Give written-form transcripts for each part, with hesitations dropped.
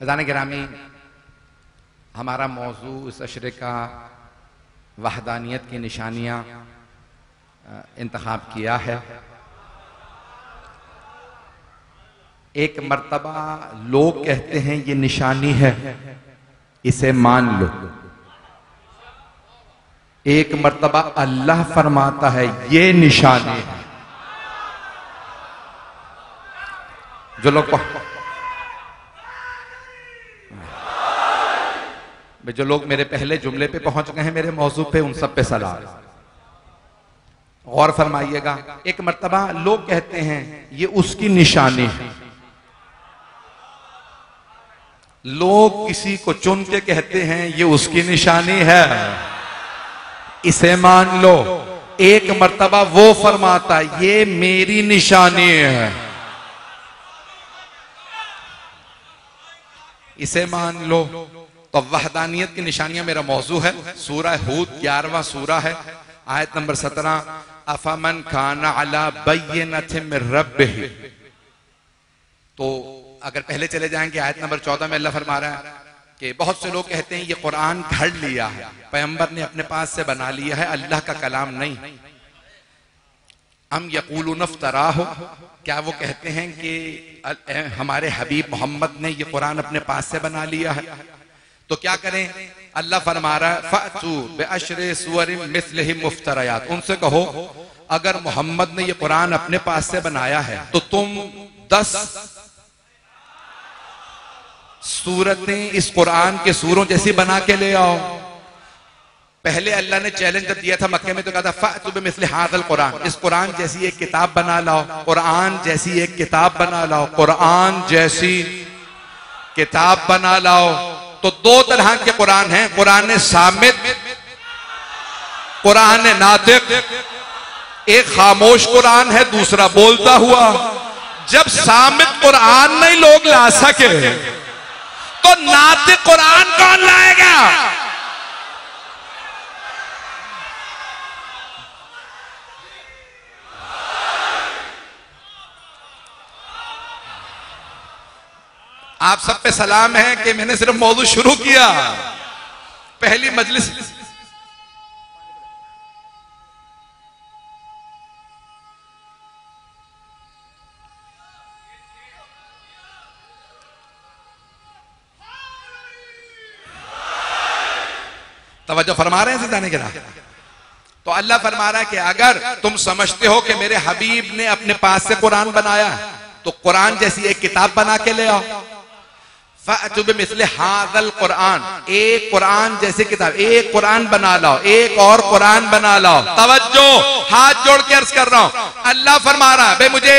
अज़ान गिरामी, हमारा मौजू इस अशरे का वहदानियत की निशानियाँ इंतखाब किया है। एक मर्तबा लोग कहते हैं ये निशानी है, इसे मान लो। एक मर्तबा अल्लाह फरमाता है ये निशानी है। जो लोग मेरे पहले जुमले पे पहुंच गए हैं, मेरे मौजू पे, उन सब पे सलाम। गौर फरमाइएगा, एक मर्तबा लोग कहते हैं ये उसकी निशानी है। लोग किसी को चुन के कहते हैं ये उसकी निशानी है, इसे मान लो। एक मर्तबा वो फरमाता है ये मेरी निशानी है, इसे मान लो। तो वहदानियत की निशानियां मेरा मौजू है। सूरह हूद 11वां सूरा है, आयत नंबर 17। अफमन काना अला बय्यिनतिन मिर रब्बिही। तो अगर पहले चले जाएंगे, आयत नंबर 14 में अल्लाह फरमा रहा है कि बहुत से लोग कहते हैं ये कुरान घड़ लिया है, पैगंबर ने अपने पास से बना लिया है, अल्लाह का कलाम नहीं। अम यक़ूलून इफ्तराहु, क्या वो कहते हैं कि हमारे हबीब मोहम्मद ने ये कुरान अपने पास से बना लिया है? तो क्या करें? अल्लाह फरमा रहा है फ़अतू बिअश्रि सुवरिन मिस्लिही मुफ्तरयात। उनसे कहो अगर मोहम्मद ने ये कुरान अपने पास से बनाया है तो तुम 10 सूरतें इस कुरान के सूरों जैसी बना के ले आओ। पहले अल्लाह ने चैलेंज जब दिया था मक्के में तो कहा था फ़अतु बिमिस्लि हाज़ल कुरान, इस कुरान जैसी एक किताब बना लाओ, कुरान जैसी एक किताब बना लाओ, कुरान जैसी किताब बना लाओ। तो दो तरह के कुरान हैं, कुरान सामित, कुरान नातिक। एक खामोश कुरान है, दूसरा बोलता हुआ। जब सामित कुरान नहीं लोग ला सके तो नातिक कुरान कौन लाएगा? आप सब पे सलाम है कि मैंने सिर्फ मौजू शुरू किया, पहली मजलिस तवज्जो फरमा रहे हैं सीधाने के राह। तो अल्लाह फरमा रहा है कि अगर तुम समझते हो कि मेरे हबीब ने अपने पास से कुरान बनाया तो कुरान जैसी एक किताब बना के ले आओ। फ़अतु बिमिस्लि हाज़ल कुरान, एक कुरान जैसी किताब, एक कुरान बना लाओ, एक और कुरान बना लाओ। तवज्जो, हाथ जोड़ के अर्ज कर रहा हूं, अल्लाह फरमा रहा है भाई मुझे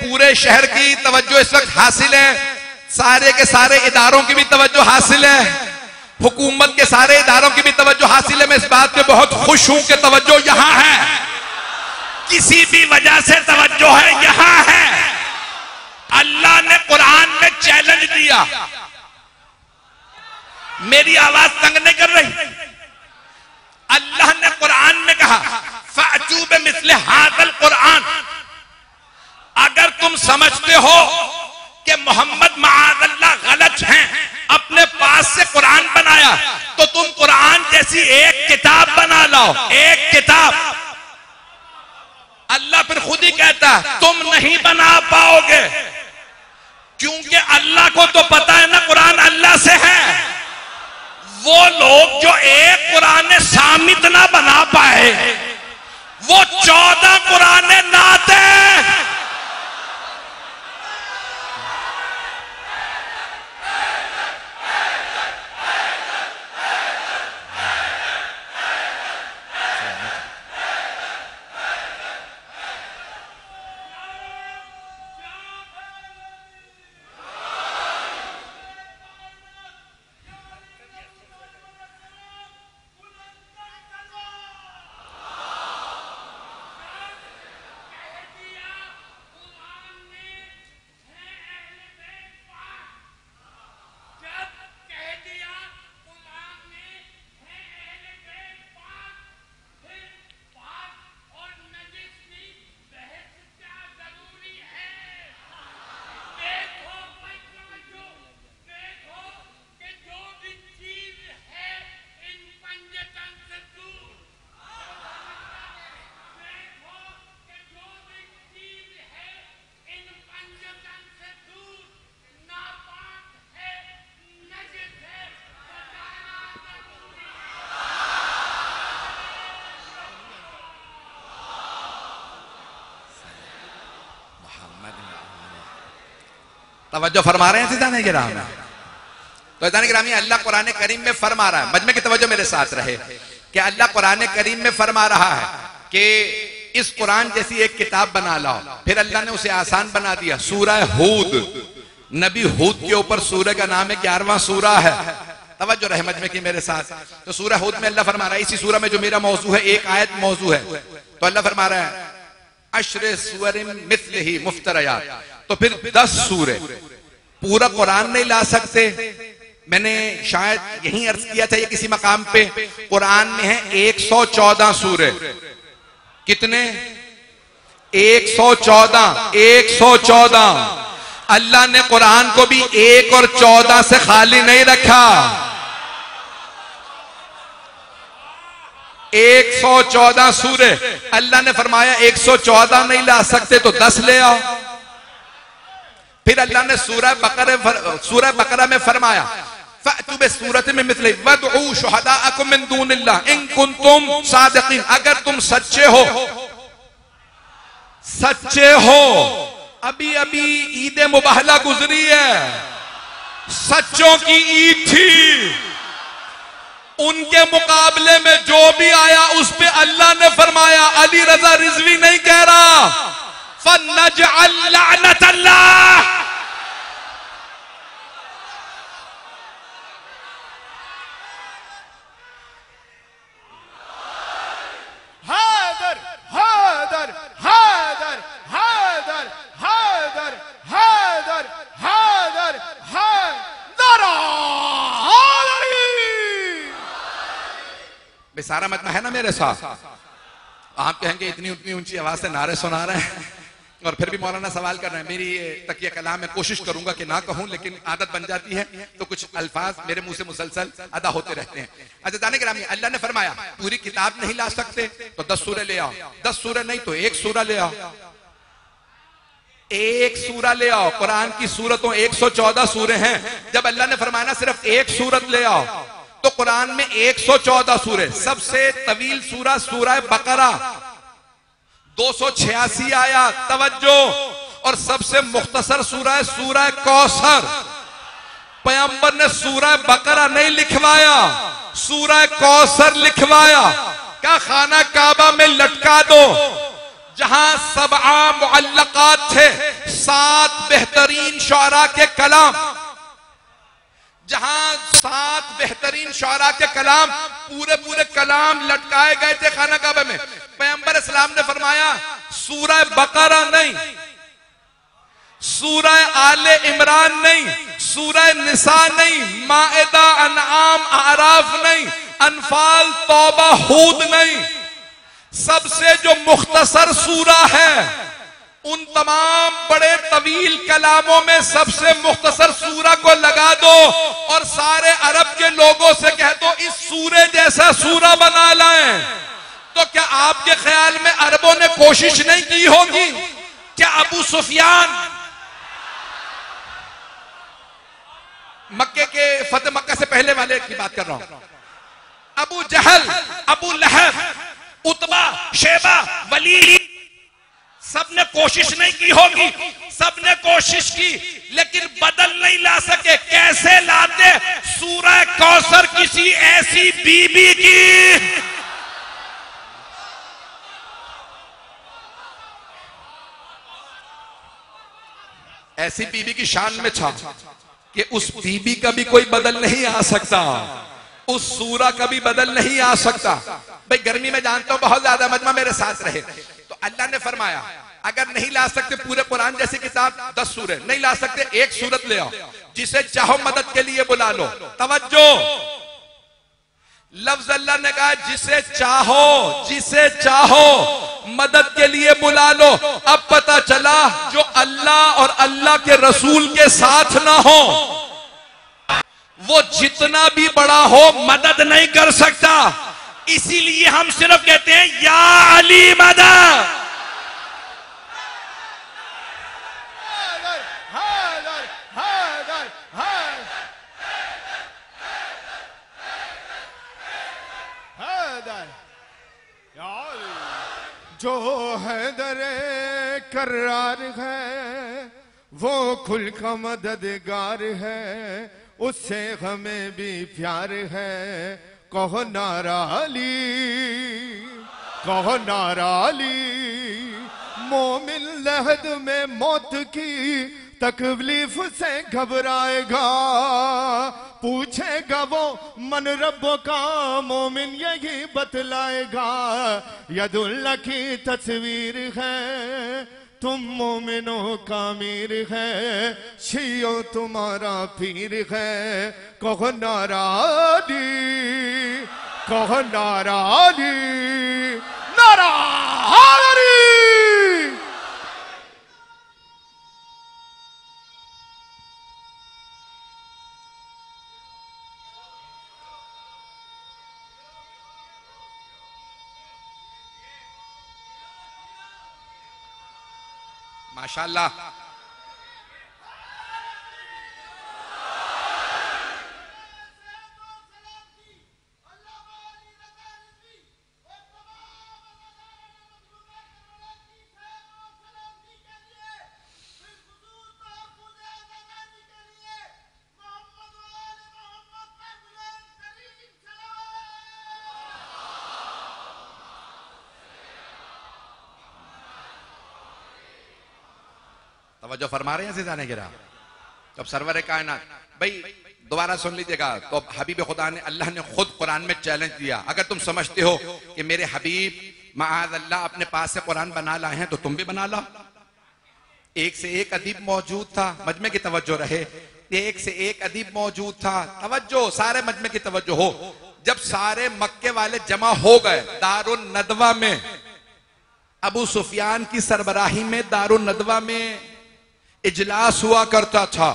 पूरे शहर की तवज्जो इस वक्त हासिल है, सारे के सारे इदारों की भी तवज्जो हासिल है, हुकूमत के सारे इदारों की भी तवज्जो हासिल है। मैं इस बात पे बहुत खुश हूं कि तवज्जो यहां है, किसी भी वजह से तवज्जो है, यहां है। अल्लाह ने कुरान में चैलेंज दिया, मेरी आवाज तंग नहीं कर रही। अल्लाह ने कुरान में कहा फ़अतु बिमिस्लि हाज़ल कुरान, अगर तुम समझते हो कि मोहम्मद माअज़ल्लाह गलत हैं, अपने पास से कुरान बनाया, तो तुम कुरान जैसी एक किताब बना लाओ, एक किताब। अल्लाह फिर खुद ही कहता है तुम नहीं बना पाओगे, क्योंकि अल्लाह को तो पता है ना कुरान अल्लाह से है। वो लोग जो एक कुरान सामित ना बना पाए, वो 14 कुरान नाते तवज्जो फरमा रहे हैं सीधाने के राह में। तो सीधाने के राह में अल्लाह कुरान करीम में फरमा रहा है, मजमे की तवज्जो मेरे साथ रहे कि अल्लाह कुरान करीम में फरमा रहा है कि इस कुरान जैसी एक किताब बना लाओ। फिर अल्लाह ने उसे आसान बना दिया। सूरह हूद, नबी हूद के ऊपर सूरह का नाम है, 11वां सूरह है। तवज्जो रहे मजमे की मेरे साथ। तो सूरह हूद में अल्लाह फरमा रहा है, इसी सूरह में जो मेरा मौजू है, एक आयत मौजू है, तो अल्लाह फरमा रहा है अश्र सूरम मिस्लिही मुफ्तरयात। तो फिर 10 सूरे, पूरा कुरान नहीं ला सकते। मैंने शायद यही अर्ज किया था, ये किसी मकाम पे, कुरान में है 114 सूरे। कितने? 114। 114। अल्लाह ने कुरान को भी 1 और 14 से खाली नहीं रखा। 114 सूरे। अल्लाह ने फरमाया 114 नहीं ला सकते तो 10 ले आओ। फिर अल्लाह ने सूरह बकरा में फरमाया फ़अतु बिसूरतिन मिन मिस्लिही वदऊ शुहदाअकुम मिन दूनिल्लाह इन कुंतुम सादिकीन। अगर तुम सच्चे हो, सच्चे हो। अभी अभी ईद मुबाहला गुजरी है, सच्चों की ईद थी। 114 सूरे। अल्लाह ने फरमाया 114 नहीं ला सकते तो 10 ले आओ। फिर अल्लाह ने सूरह बकरा में फरमाया फ़अतु बिसूरतिन मिन मिस्लिही वदऊ शुहदाअकुम मिन दूनिल्लाह इन कुंतुम सादिकीन। अगर तुम सच्चे हो, सच्चे हो। अभी अभी ईद मुबाहला गुजरी है, उनके मुकाबले में जो भी आया उस पे अल्लाह ने फरमाया, अली रजा रिजवी नहीं कह रहा, फनजअल लअनतल्लाह, हैदर हैदर हैदर हैदर हैदर हैदर हैदर हैदर बेसारा मजमा है ना मेरे साथ। आप कहेंगे इतनी उतनी ऊंची आवाज से नारे सुना रहे हैं और फिर भी मौलाना सवाल कर रहे हैं। मेरी तकिया कलाम में कोशिश करूंगा कि ना कहूं, लेकिन आदत बन जाती है तो कुछ अल्फाज मेरे मुंह से मुसलसल अदा होते रहते हैं। अज़ीज़ान गिरामी, अल्लाह ने फरमाया पूरी किताब नहीं ला सकते तो 10 सूरह ले आओ, 10 सूरह नहीं तो 1 सूरह ले आओ, 1 सूरह ले आओ। कुरान की सूरतों 114 सूरह हैं। जब अल्लाह ने फरमाया ना सिर्फ 1 सूरत ले आओ, तो कुरान में 114 सूरह। सबसे तवील सूरह सूरह बकरा 286 आया, तवज्जो। और सबसे मुख्तसर सूरह सूरह कौसर। पैगंबर ने सूरह बकरा नहीं लिखवाया, सूरह कौसर लिखवाया। क्या खाना काबा में लटका दो, जहां सबआ मुअल्लकात थे, 7 बेहतरीन शुअरा के कलाम, जहां 7 बेहतरीन शुअरा के कलाम, पूरे पूरे कलाम लटकाए गए थे खाना काबा में। पैगंबर इस्लाम ने फरमाया सूरह बकरा नहीं, सूरह आले इमरान नहीं, सूरह निसा नहीं, माइदा अनआम आराफ नहीं, अनफाल तौबा हूद नहीं, सबसे जो मुख्तसर सूरा है उन तमाम बड़े तवील कलामों में सबसे मुख्तसर सूरा को लगा दो और सारे अरब के लोगों से कह दो इस सूरे जैसा सूरा बना लाएं। तो क्या आपके ख्याल में अरबों ने कोशिश नहीं की होगी? क्या अबू सुफियान, मक्के के फतेह मक्का से पहले वाले की बात कर रहा हूं, अबू जहल, अबू लहब, उतबा, शेबा, वलीद, सबने कोशिश नहीं की होगी? सबने कोशिश की लेकिन बदल नहीं ला सके। कैसे लाते? सूरह कौसर किसी ऐसी बीबी की, ऐसी बीबी की शान में था कि उस बीबी का भी कोई बदल नहीं आ सकता, उस सूरा का भी बदल नहीं आ सकता। भाई गर्मी में जानता हूं बहुत ज्यादा, मजमा मेरे साथ रहे। तो अल्लाह ने फरमाया अगर नहीं ला सकते पूरे कुरान जैसी किताब 10 सूरह नहीं ला सकते, 1 सूरत ले आओ, जिसे चाहो मदद के लिए बुला लो। तवज्जो, लफ्ज अल्लाह ने कहा जिसे चाहो, जिसे चाहो मदद के लिए बुला लो। अब पता चला जो अल्लाह और अल्लाह के रसूल के साथ ना हो वो जितना भी बड़ा हो मदद नहीं कर सकता। इसीलिए हम सिर्फ कहते हैं या अली मदद। जो हैदर करार है वो खुल का मददगार है, उससे हमें भी प्यार है। कहो नारा अली, कहो नारा अली। मोमिन लहद में मौत की तकलीफ से घबराएगा, पूछेगा वो मन रब का, मोमिन यही बतलाएगा। यदुल्ला की तस्वीर है, तुम मोमिनों का मीर है, शियो तुम्हारा पीर है। कहो नारा अली, कहो नारा अली, नारा अली। माशाअल्लाह। तवज्जो फरमा रहे हैं ज़िदाने गिरा। जब सरवर कायनात, भाई दोबारा सुन लीजिएगा, तो हबीब खुदा ने, अल्लाह ने खुद कुरान में चैलेंज दिया, अगर तुम समझते हो कि मेरे हबीब माअज़ अल्लाह अपने पास से कुरान बना लाए हैं तो तुम भी बना लो। एक से एक अदीब मौजूद था, मजमे की तवज्जो रहे, एक से एक अदीब मौजूद था, तवज्जो, सारे मजमे की तवज्जो हो। जब सारे मक्के वाले जमा हो गए दारुन नदवा में, अबू सुफियान की सरबराही में दारुन नदवा में इजलास हुआ करता था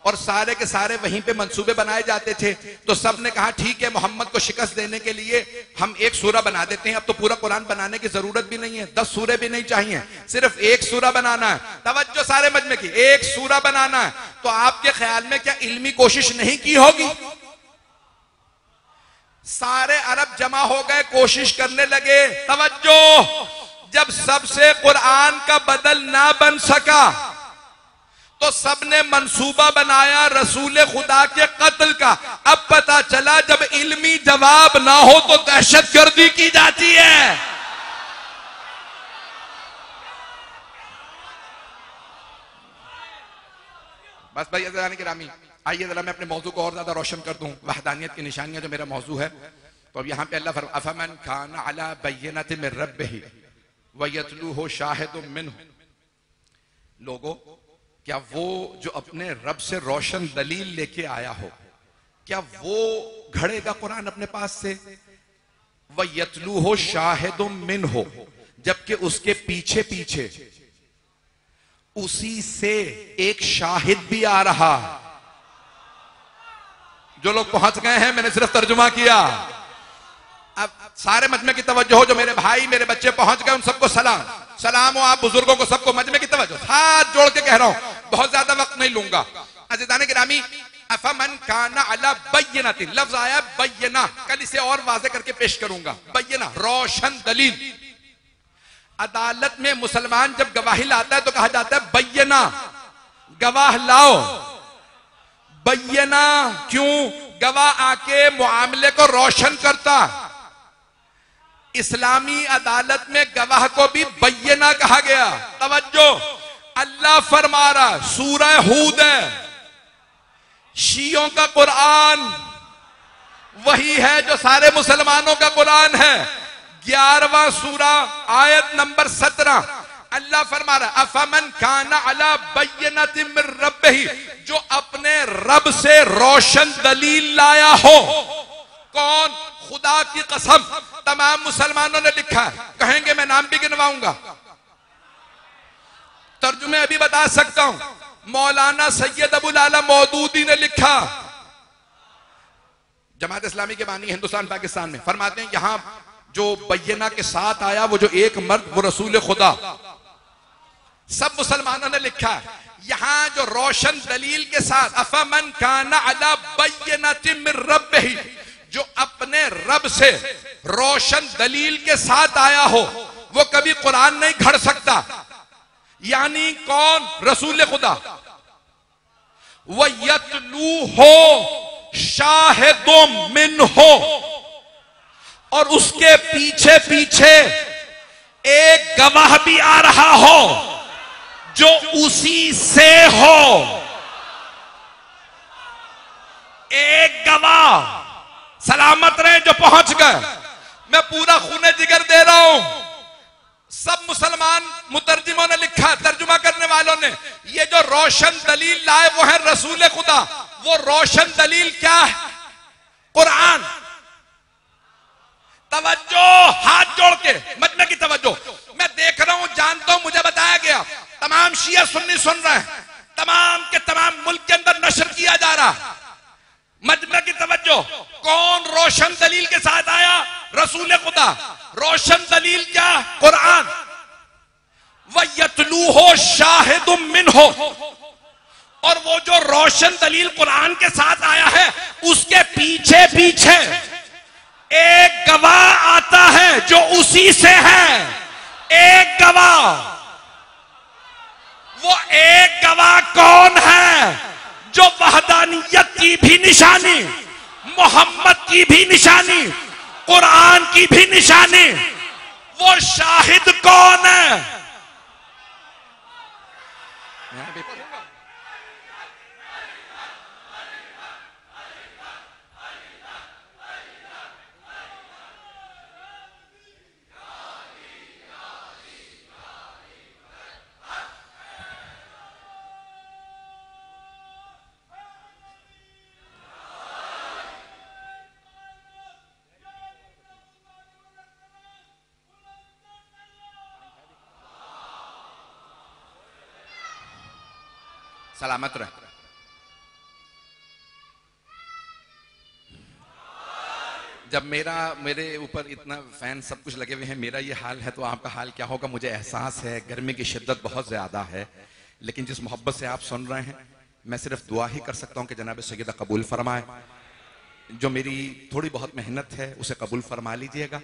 और सारे के सारे वहीं पे मंसूबे बनाए जाते थे। तो सब ने कहा ठीक है, मोहम्मद को शिकस्त देने के लिए हम एक सूरा बना देते हैं, अब तो पूरा कुरान बनाने की जरूरत भी नहीं है, 10 सूरे भी नहीं चाहिए, सिर्फ एक सूरा बनाना है। तवज्जो सारे मजमे की, एक सूरा बनाना है। तो आपके ख्याल में क्या इल्मी कोशिश नहीं की होगी? सारे अरब जमा हो गए, कोशिश करने लगे। तवज्जो, जब सबसे कुरान का बदल ना बन सका तो सबने मंसूबा बनाया रसूल खुदा के कत्ल का। अब पता चला जब इल्मी जवाब ना हो तो दहशतगर्दी की जाती है। बस भाई अज़रानी किरामी, आइए जरा मैं अपने मौजू को और ज्यादा रोशन कर दूं, वहदानियत की निशानियां जो मेरा मौजू है। तो अब यहां पे अल्लाह फरमाता है, अफमन काना अला बय्यनतिन मिन रब्बिही व यतलूहु शाहिदुम मिन्हु, लोगों क्या वो जो अपने रब से रोशन दलील लेके आया हो, क्या वो घड़ेगा कुरान अपने पास से? व यतलूहु शाहिदुम मिन्हु, जबकि उसके पीछे पीछे उसी से एक शाहिद भी आ रहा। जो लोग पहुंच गए हैं, मैंने सिर्फ तर्जुमा किया। अब सारे मजमे की तवज्जो हो, जो मेरे भाई मेरे बच्चे पहुंच गए उन सबको सलाम, सलाम हो आप बुजुर्गों को, सबको मजमे की तवज्जो, हाथ जोड़ के कह रहा हूं, बहुत ज्यादा वक्त नहीं लूंगा। अज़ीज़ाने गिरामी, अफमन काना अला बय्यनतिन, लफ्ज आया बय्यना, कल इसे और वाज़ेह करके पेश करूंगा। बय्यना रोशन दलील। अदालत में मुसलमान जब गवाही लाता है तो कहा जाता है बय्यना, गवाह लाओ। बय्यना क्यों? गवाह आके मुआमले को रोशन करता। इस्लामी अदालत में गवाह को भी बय्यना कहा गया। तवज्जो, अल्लाह फरमा रहा, सूरह हूद है, शियों का कुरान वही है जो सारे मुसलमानों का कुरान है। 11वां सूरा आयत नंबर 17, अल्लाह फरमा रहा, अफमन काना अला बय्यनतिन मिन रब्बिही, जो अपने रब से रोशन दलील लाया हो। कौन? खुदा की कसम तमाम मुसलमानों ने लिखा है, कहेंगे मैं नाम भी गिनवाऊंगा, तर्जुमे अभी बता सकता हूं। मौलाना सैयद अबुल आला मौदूदी ने लिखा, जमात इस्लामी के बानी हिंदुस्तान पाकिस्तान में, फरमाते हैं यहां जो बय्यना के साथ आया वो जो एक मर्द, वो रसूल खुदा। सब मुसलमानों ने लिखा है, यहां जो रोशन दलील के साथ, अफमन काना अला बय्यनतिन मिन रब्बिही, जो अपने रब से रोशन दलील के साथ आया हो, वो कभी कुरान नहीं घड़ सकता। यानी कौन? रसूल खुदा। व यतलूहु शाहिदुम मिन्हु, और उसके पीछे पीछे एक गवाह भी आ रहा हो जो उसी से हो। एक गवाह, सलामत रहे जो पहुंच गए। मैं पूरा खूने जिगर दे रहा हूं, सब मुसलमान मुतर्जिमों ने लिखा, तर्जुमा करने वालों ने, ये जो रोशन दलील लाए वो है रसूल खुदा। वो रोशन दलील क्या है? कुरान। तवज्जो, हाथ जोड़ के मजमे की तवज्जो। मैं देख रहा हूं, जानता हूं, मुझे बताया गया, तमाम शिया सुन्नी सुन रहे हैं, तमाम के तमाम मुल्क के अंदर नशर किया जा रहा। मजमे की तवज्जो, कौन रोशन दलील के साथ आया? रसूल खुदा। रोशन दलील क्या? कुरान। व यतलूहु शाहिदुम मिन्हु, और वो जो रोशन दलील कुरान के साथ आया है उसके पीछे पीछे एक गवाह आता है जो उसी से है। एक गवाह। वो एक गवाह कौन है? जो वहदानियत की भी निशानी, मोहम्मद की भी निशानी, कुरान की भी निशानी, वो शाहिद कौन है? मैं भी पढ़ूंगा। सलामत रहे। जब मेरे ऊपर इतना फैन सब कुछ लगे हुए हैं, मेरा ये हाल है तो आपका हाल क्या होगा मुझे एहसास है। गर्मी की शिद्दत बहुत ज्यादा है, लेकिन जिस मोहब्बत से आप सुन रहे हैं मैं सिर्फ दुआ ही कर सकता हूं कि जनाब सैयदा कबूल फरमाए। जो मेरी थोड़ी बहुत मेहनत है उसे कबूल फरमा लीजिएगा।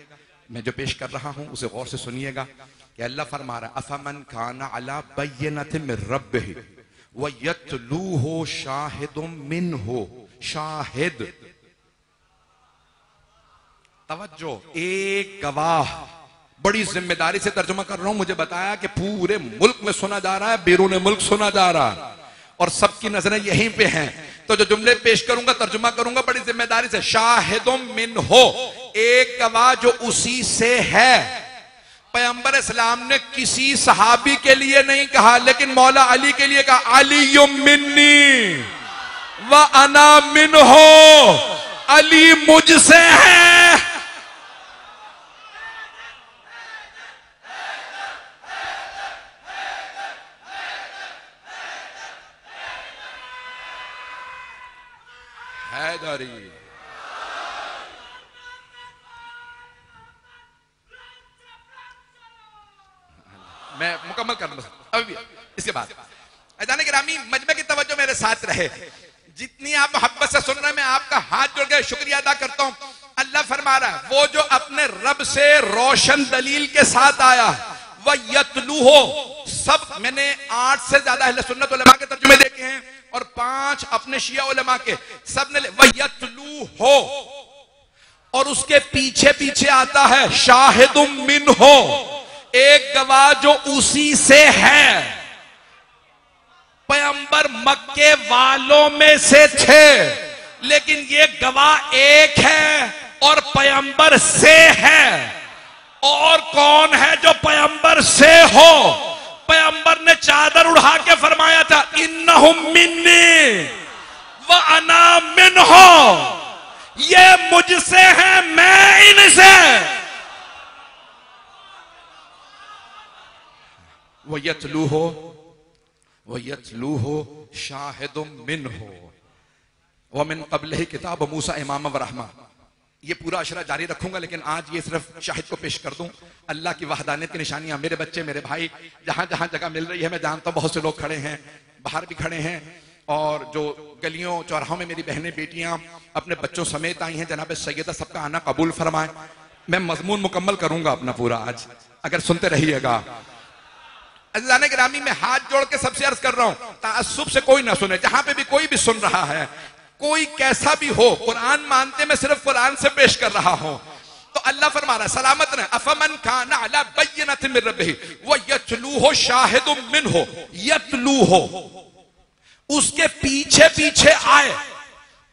मैं जो पेश कर रहा हूं उसे गौर से सुनिएगा कि अल्लाह फरमा रहा अफमन काना अला बय्यनतिन मिर रब्बिही व यतलूहु शाहिदुम मिनहु। शाहिद, तवज्जो, एक गवाह। बड़ी जिम्मेदारी से तर्जुमा कर रहा हूं। मुझे बताया कि पूरे मुल्क में सुना जा रहा है, बैरून मुल्क सुना जा रहा है और सबकी नजरें यहीं पे हैं। तो जो जुमले पेश करूंगा तर्जुमा करूंगा बड़ी जिम्मेदारी से। शाहिदुम मिनहु, एक गवाह जो उसी से है। पैगंबर इस्लाम ने किसी सहाबी के लिए नहीं कहा, लेकिन मौला अली के लिए कहा अलीयुम मिन्नी व अना मिनहु। अली मुझसे है, हैदरी। मैं मुकम्मल कर लूं अभी इसके बाद। अजान गिरामी मजमे की तवज्जो मेरे साथ रहे। जितनी आप मोहब्बत से सुन रहे हैं मैं आपका हाथ जोड़ के शुक्रिया अदा करता हूं। अल्लाह फरमा रहा है वो जो अपने रब से रोशन दलील के साथ आया वह यतलूहो। सब मैंने 8 से ज्यादा अहले सुन्नत उलमा के तर्जुमे देखे हैं और 5 अपने शिया उलमा के। सबने वह यतलूहो और उसके पीछे पीछे आता है शाहिदुम मिनहु, एक गवाह जो उसी से है। पैगंबर मक्के वालों में से थे, लेकिन ये गवाह एक है और पैगंबर से है। और कौन है जो पैगंबर से हो? पैगंबर ने चादर उड़ा के फरमाया था इन्नहुम मिन्नी व अना मिनहु। ये मुझसे है, मैं इनसे। वयतलूहो शाहिदुम मिनहु व मिन क़ब्लिही किताब मूसा इमामा व रहमा। ये पूरा अशरा जारी रखूंगा, लेकिन आज ये सिर्फ शाहिद को पेश कर दूं। अल्लाह की वहदानियत की निशानियां। मेरे बच्चे, मेरे भाई, जहां जहां जगह मिल रही है, मैं जानता हूं बहुत से लोग खड़े हैं, बाहर भी खड़े हैं, और जो गलियों चौराहों में मेरी बहनें बेटियां अपने बच्चों समेत आई हैं, जनाब सैयदा सबका आना कबूल फरमाए। मैं मजमून मुकम्मल करूंगा अपना पूरा आज, अगर सुनते रहिएगा। अज़ीज़ाने गिरामी में हाथ जोड़ के सबसे अर्ज कर रहा हूं, ताअस्सुब से कोई ना सुने। जहां पे भी कोई भी सुन रहा है, कोई कैसा भी हो, कुरान मानते मैं सिर्फ कुरान से पेश कर रहा हूं। तो अल्लाह फरमा रहा है सलामत रहे अफमन काना अला बय्यनतिन मिर रब्बिही व यतलूहु शाहिदुम मिनहु। यतलूहु, उसके पीछे पीछे आए,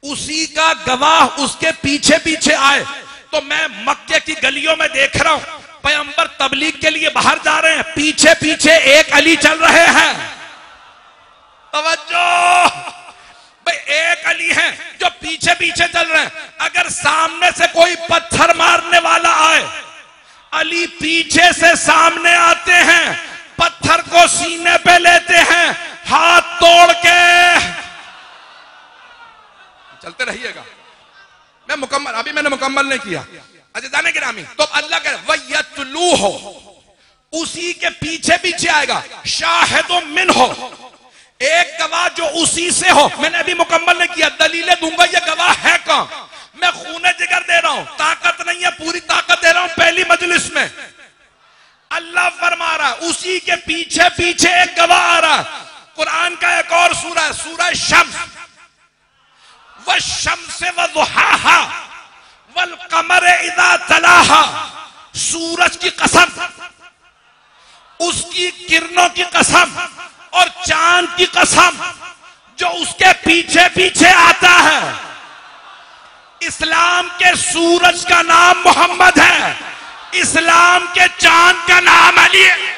उसी का गवाह उसके पीछे पीछे आए। तो मैं मक्के की गलियों में देख रहा हूं पैगंबर तबलीग के लिए बाहर जा रहे हैं, पीछे पीछे एक अली चल रहे हैं। तवज्जो भाई, एक अली है जो पीछे पीछे चल रहे हैं। अगर सामने से कोई पत्थर मारने वाला आए, अली पीछे से सामने आते हैं, पत्थर को सीने पे लेते हैं, हाथ तोड़ के। चलते रहिएगा, मैं मुकम्मल, अभी मैंने मुकम्मल नहीं किया। अज़ीज़ाने गिरामी, तो अल्लाह कह वयतलूहु, उसी के पीछे पीछे आएगा शाहिदुम मिनहु, एक गवाह जो उसी से हो। मैंने अभी मुकम्मल नहीं किया, दलीलें दूंगा ये गवाह है कौन। मैं खूने जिगर दे रहा हूं, ताकत नहीं है, पूरी ताकत दे रहा हूं पहली मजलिस में। अल्लाह फरमा रहा है उसी के पीछे पीछे एक गवाह आ रहा है। कुरान का एक और सूरा है, सूरा शम्स, वश्शम्स वदुहाहा वल कमर इज़ा तलाहा। सूरज की कसम, उसकी किरणों की कसम, और चांद कसम जो उसके पीछे पीछे आता है। इस्लाम के सूरज का नाम मोहम्मद है, इस्लाम के चांद का नाम अली है।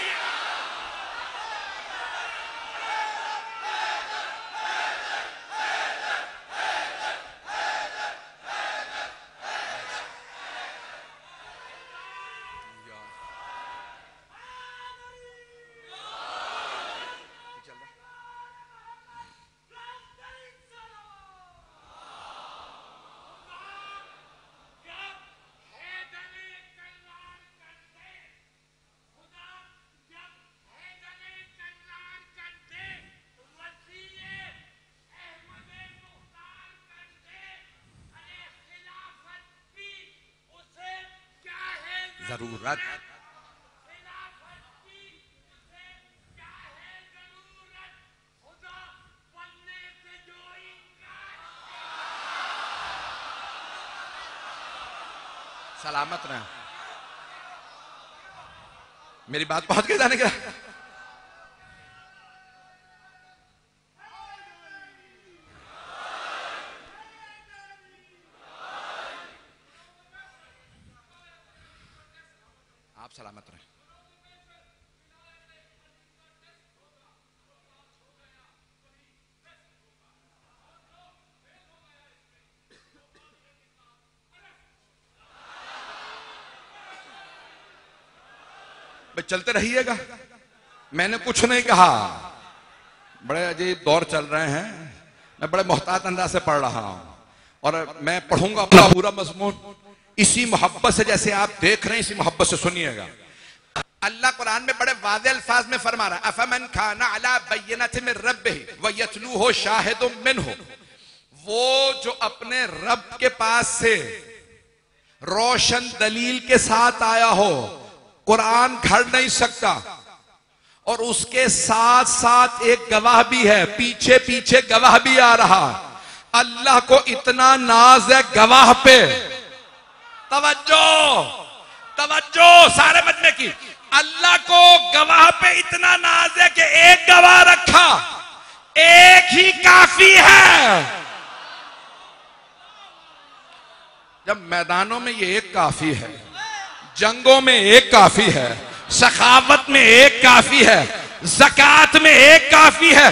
जरूरत सलामत रहे। मेरी बात पहुंच गई जाने का। आप सलामत रहे। भाई चलते रहिएगा, मैंने कुछ नहीं कहा। बड़े अजीब दौर चल रहे हैं, मैं बड़े मोहतात अंदाज से पढ़ रहा हूं और मैं पढ़ूंगा अपना पूरा मजमून इसी मोहब्बत से, जैसे आप देख रहे हैं इसी मोहब्बत से सुनिएगा। अल्लाह कुरान में बड़े वाज़ेह अल्फाज में फरमा रहा है, अफमन खाना अला बय्यनतिन मिन रब्बिही व यतलूहु शाहिदुम मिन्हु, वो जो अपने रब के पास से रोशन दलील के साथ आया हो, कुरान घड़ नहीं सकता, और उसके साथ साथ एक गवाह भी है, पीछे पीछे गवाह भी आ रहा। अल्लाह को इतना नाज है गवाह पे, तवज्जो तवज्जो सारे मजमे की, अल्लाह को गवाह पे इतना नाज है कि एक गवाह रखा, एक ही काफी है। जब मैदानों में ये एक काफी है, जंगों में एक काफी है, सखावत में एक काफी है, ज़कात में एक काफी है,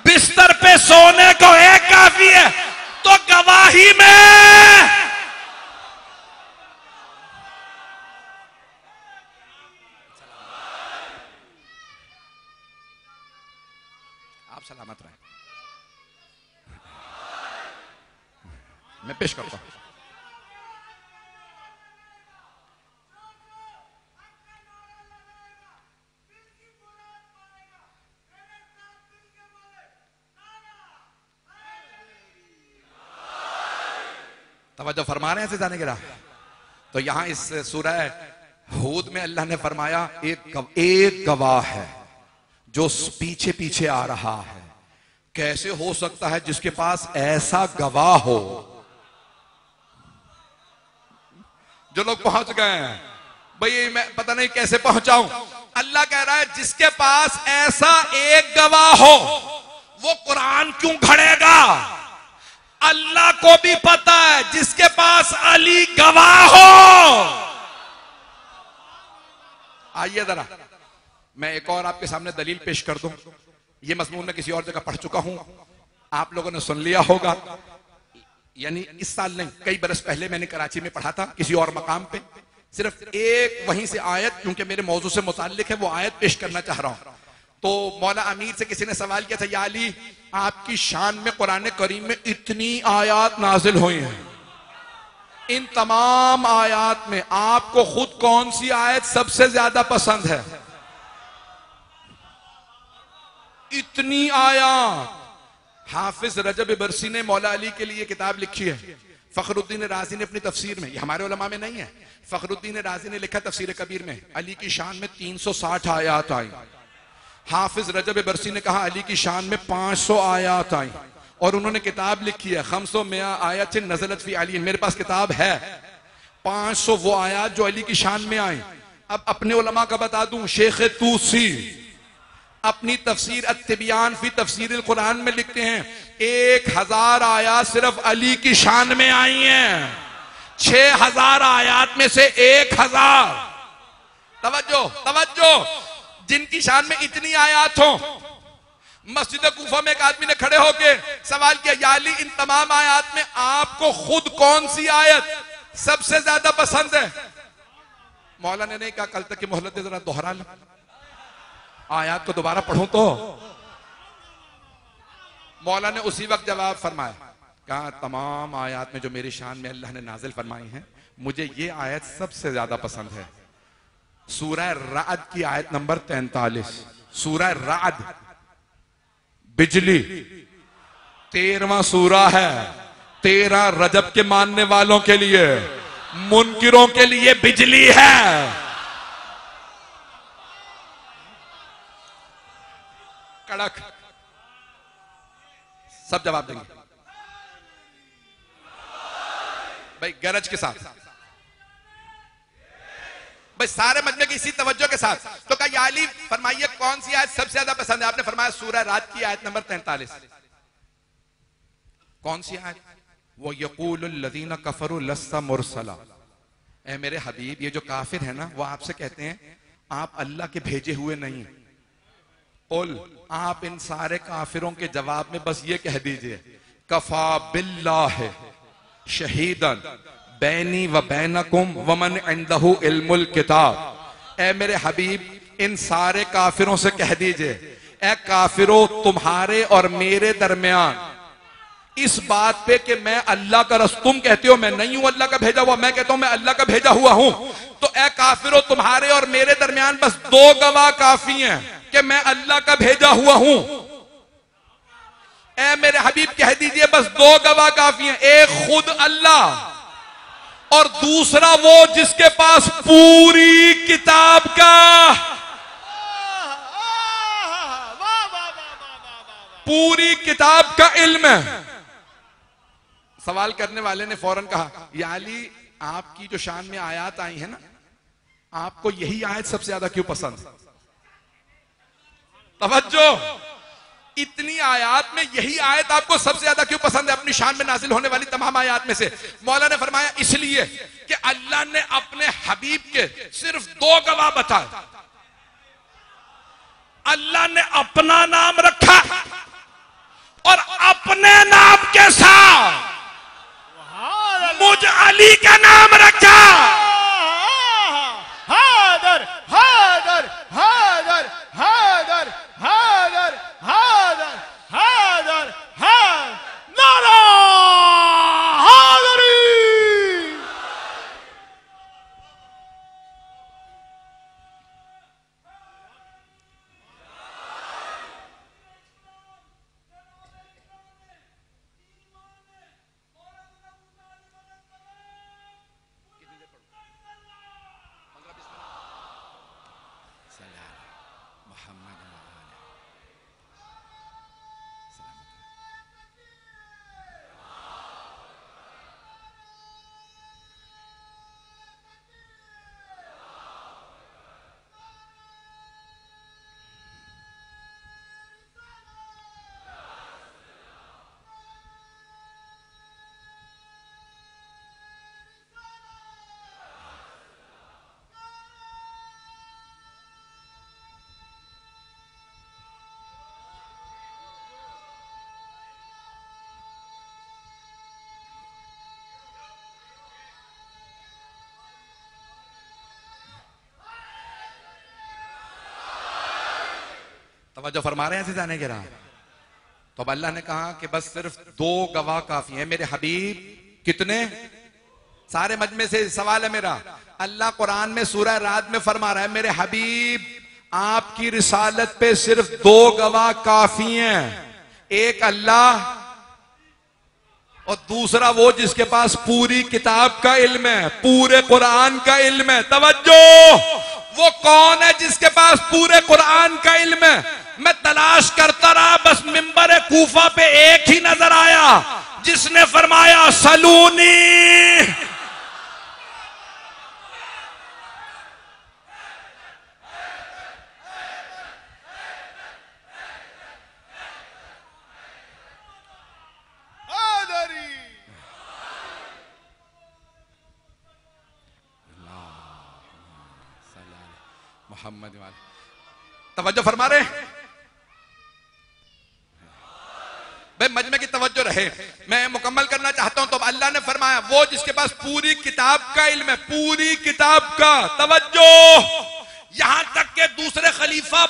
बिस्तर पे सोने को एक काफी है, तो गवाही में आप सलामत रहे। मैं पेश करता हूं। तवज्जो फरमा रहे हैं जाने के रहा। तो यहां इस सूरह हूद में अल्लाह ने फरमाया एक गवाह है जो पीछे पीछे आ रहा है। कैसे हो सकता है जिसके पास ऐसा गवाह हो? जो लोग पहुंच गए हैं भाई, मैं पता नहीं कैसे पहुंचाऊं। अल्लाह कह रहा है जिसके पास ऐसा एक गवाह हो वो कुरान क्यों घड़ेगा? अल्लाह को भी पता है जिसके पास अली गवाह हो। आइए जरा मैं एक और आपके सामने दलील पेश कर दूं। ये मजमून मैं किसी और जगह पढ़ चुका हूं, आप लोगों ने सुन लिया होगा। यानी इस साल नहीं, कई बरस पहले मैंने कराची में पढ़ा था किसी और मकाम पे। सिर्फ एक वहीं से आयत, क्योंकि मेरे मौजू से मुताल्लिक है, वो आयत पेश करना चाह रहा हूं। तो मौला अमीर से किसी ने सवाल किया था, या अली आपकी शान में कुरान करीम में इतनी आयात नाजिल हुई हैं, इन तमाम आयात में आपको खुद कौन सी आयत सबसे ज्यादा पसंद है? इतनी आयात। हाफिज रजब बरसी ने मौला अली के लिए किताब लिखी है, फखरुद्दीन राजी ने अपनी तफसीर में, ये हमारे उलमा में नहीं है, फखरुद्दीन राजी ने लिखा तफसीर कबीर में, अली की शान में 360 आयात आई। हाफिज रजब बरसी ने कहा अली की शान में 500 आयात आई, और उन्होंने किताब लिखी है 500 आयत नज़लत फी अली। मेरे पास किताब है 500 वो आयात जो अली की शान में आई। अब अपने उलमा का बता दूं, शेख तूसी अपनी तफसीर अत-तिबयान फी तफसीर कुरान में लिखते हैं 1000 आयात सिर्फ अली की शान में आई हैं। 6000 आयात में से 1000, तवज्जो तवज्जो, जिनकी शान में इतनी आयात हो। मस्जिद कूफा में एक आदमी ने खड़े होकर सवाल किया, या अली इन तमाम आयात में आपको खुद कौन सी आयत सबसे ज्यादा पसंद है? मौला ने नहीं कहा कल तक की मोहलत जरा दोहरा लो, आयात को दोबारा पढ़ूं तो। मौला ने उसी वक्त जवाब फरमाया, कहा तमाम आयत में जो मेरी शान में अल्लाह ने नाजिल फरमाई हैं, मुझे ये आयत सबसे ज्यादा पसंद है। सूरह राद की आयत नंबर 43। सूरह राद बिजली 13वां सूरा है। 13 रजब के मानने वालों के लिए, मुनकिरों के लिए बिजली है। कड़क सब जवाब देंगे भाई, गरज के साथ भाई, सारे मजमे की इसी तवज्जो के साथ। तो कहा या अली फरमाइए कौन सी आयत सबसे ज्यादा पसंद है? आपने फरमाया सूरह रात की आयत नंबर 43। कौन सी आयत? वो यक़ूलुल लज़ीना कफ़रू लस्ता मुरसला। ए मेरे हबीब, ये जो काफिर है ना, वो आपसे कहते हैं आप अल्लाह के भेजे हुए नहीं। कुल, आप इन सारे काफिरों के जवाब में बस ये कह दीजिए, कफा बिल्लाह शहीदन बैनी व बैनकुम वमन इंदहु इल्मुल किताब। ए मेरे हबीब, इन सारे काफिरों से कह दीजिए, ए काफिरों, तुम्हारे और मेरे दरमियान इस बात पे कि मैं अल्लाह का रसूल, तुम कहते हो मैं नहीं हूं अल्लाह का भेजा हुआ, मैं कहता हूं मैं अल्लाह का भेजा हुआ हूं, तो ए काफिरों, तुम्हारे और मेरे दरमियान बस 2 गवाह काफी हैं कि मैं अल्लाह का भेजा हुआ हूं। ए मेरे हबीब कह दीजिए बस 2 गवाह काफी हैं, एक खुद अल्लाह और दूसरा वो जिसके पास पूरी किताब का पूरी किताब का इल्म है। सवाल करने वाले ने फौरन कहा, या अली आपकी जो शान में आयत आई है ना, आपको यही आयत सबसे ज्यादा क्यों पसंद? तवज्जो, इतनी आयत में यही आयत आपको सबसे ज्यादा क्यों पसंद है अपनी शान में नाजिल होने वाली तमाम आयत में से? मौला ने फरमाया इसलिए कि अल्लाह ने अपने हबीब के सिर्फ 2 गवाह बताए। अल्लाह ने अपना नाम रखा और अपने नाम के साथ मुझ अली का नाम रखा। हादर हादर हादर हादर हादर हादर हादर हादर नारा हादरी। तवज्जो फरमा रहे हैं ऐसे जाने के रहा। तो अब अल्लाह ने कहा कि बस सिर्फ 2 गवाह काफी हैं मेरे हबीब। कितने? सारे मजमे से सवाल है मेरा। अल्लाह कुरान में सूरह राद में फरमा रहा है मेरे हबीब आपकी रिसालत पे सिर्फ 2 गवाह काफी हैं, एक अल्लाह और दूसरा वो जिसके पास पूरी किताब का इल्म है, पूरे कुरान का इल्म है। तवज्जो, वो कौन है जिसके पास पूरे कुरान का इल्म है? मैं तलाश करता रहा, बस मिंबर कूफा पे एक ही नजर आया जिसने फरमाया सलूनी। मोहम्मद वाले। तवज्जो फरमा रहे भाई, मजमे की तवज्जो रहे। मैं मुकम्मल करना चाहता हूं। तो अल्लाह ने फरमाया वो जिसके पास पूरी किताब का इल्म है, पूरी किताब का, तवज्जो, यहां तक के दूसरे खलीफा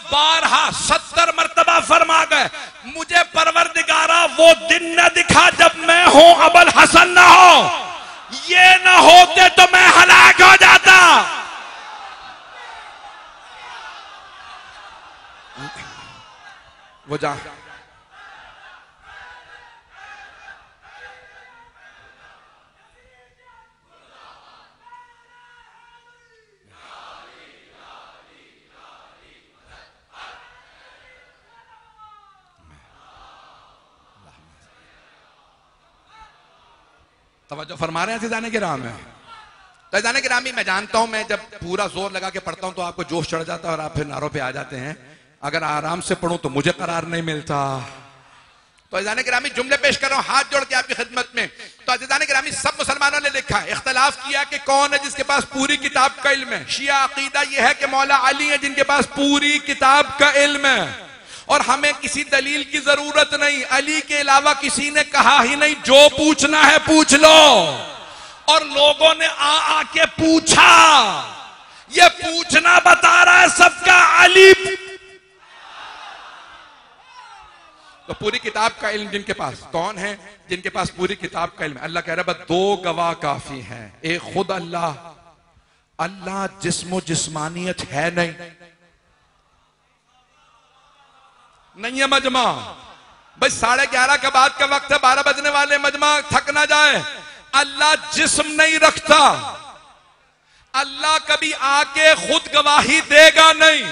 70 मरतबा फरमा गए, मुझे परवरदिगारा वो दिन न दिखा जब मैं हूं अबुल हसन ना हो, ये ना होते तो मैं हलाक हो जाता। वो जा तवज्जो फरमा रहे हैं अज़ीज़ाने किराम है। तो अज़ीज़ाने किरामी, मैं जानता हूं मैं जब पूरा जोर लगा के पढ़ता हूं तो आपको जोश चढ़ जाता है और आप फिर नारों पे आ जाते हैं। अगर आराम से पढ़ूं तो मुझे करार नहीं मिलता। तो अज़ीज़ाने किरामी, जुमले पेश कर रहा हूं हाथ जोड़ के आपकी खिदमत में। तो अज़ीज़ाने किरामी, सब मुसलमानों ने लिखा, इख्तलाफ किया कि कौन है जिसके पास पूरी किताब का इल्म है। शिया अकीदा यह है कि मौला अली है जिनके पास पूरी किताब का इल्म है और हमें किसी दलील की जरूरत नहीं, अली के अलावा किसी ने कहा ही नहीं, जो पूछना है पूछ लो। और लोगों ने आके पूछा, ये पूछना बता रहा है सबका अली। तो पूरी किताब का इल्म जिनके पास, कौन है जिनके पास पूरी किताब का इल्म? अल्लाह कह रहा है बस 2 गवाह काफी हैं, एक खुद अल्लाह, अल्लाह जिस्मो जिस्मानियत है नहीं है मजमा भाई, 11:30 के बाद का वक्त है, 12 बजने वाले, मजमा थक ना जाए। अल्लाह जिस्म नहीं रखता, अल्लाह कभी आके खुद गवाही देगा नहीं,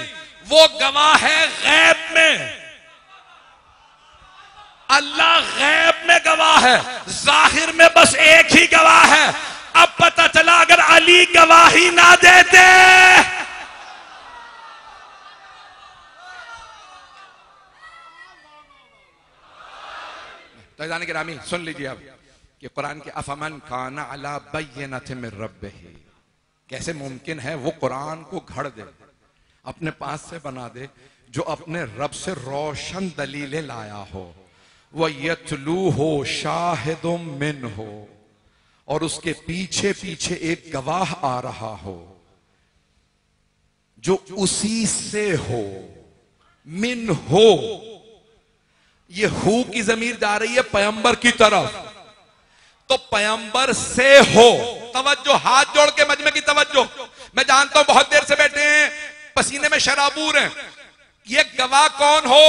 वो गवाह है गैब में। अल्लाह गैब में गवाह है, जाहिर में बस एक ही गवाह है। अब पता चला अगर अली गवाही ना देते तो जाने के रामी सुन लीजिए अब कि कुरान के अफमन काना अला बय्यिनतिन मिर रब्बिही, कैसे मुमकिन है वो कुरान को घड़ दे, अपने पास से बना दे, जो अपने रब से रोशन दलीलें लाया हो, वह यतलूहु शाहिदुम मिनहु, और उसके पीछे पीछे एक गवाह आ रहा हो जो उसी से हो। मिन हो, ये हु की जमीर जा रही है पैगंबर की तरफ, तो पैगंबर से हो। तवज्जो, हाथ जोड़ के मजमे की तवज्जो। मैं जानता हूं बहुत देर से बैठे हैं, पसीने में शराबूर हैं। ये गवाह कौन हो?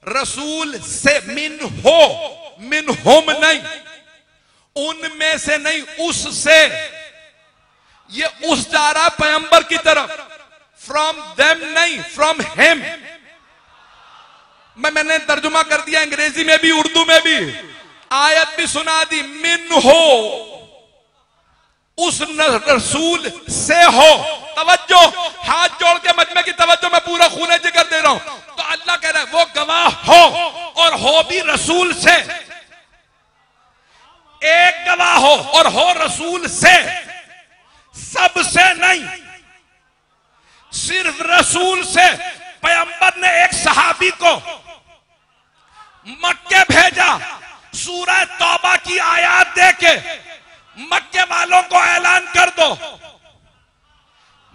रसूल से। मिन हो, मिन हुम नहीं, उनमें से नहीं, उससे। ये उस जा रहा पैगंबर की तरफ, फ्रॉम देम नहीं, फ्रॉम हिम। मैंने तर्जुमा कर दिया अंग्रेजी में भी उर्दू में भी, आयत भी सुना दी। मिन हो, उस रसूल से हो। तवज्जो, हाथ जोड़ के मजमे की तवज्जो, मैं पूरा खूने जिगर दे रहा हूं। तो अल्लाह कह रहा है वो गवाह हो, और हो भी रसूल से। एक गवाह हो और हो रसूल से, सबसे नहीं, सिर्फ रसूल से। पैगंबर ने एक सहाबी को मक्के भेजा, सूरह तौबा की आयत देके मक्के वालों को ऐलान कर दो,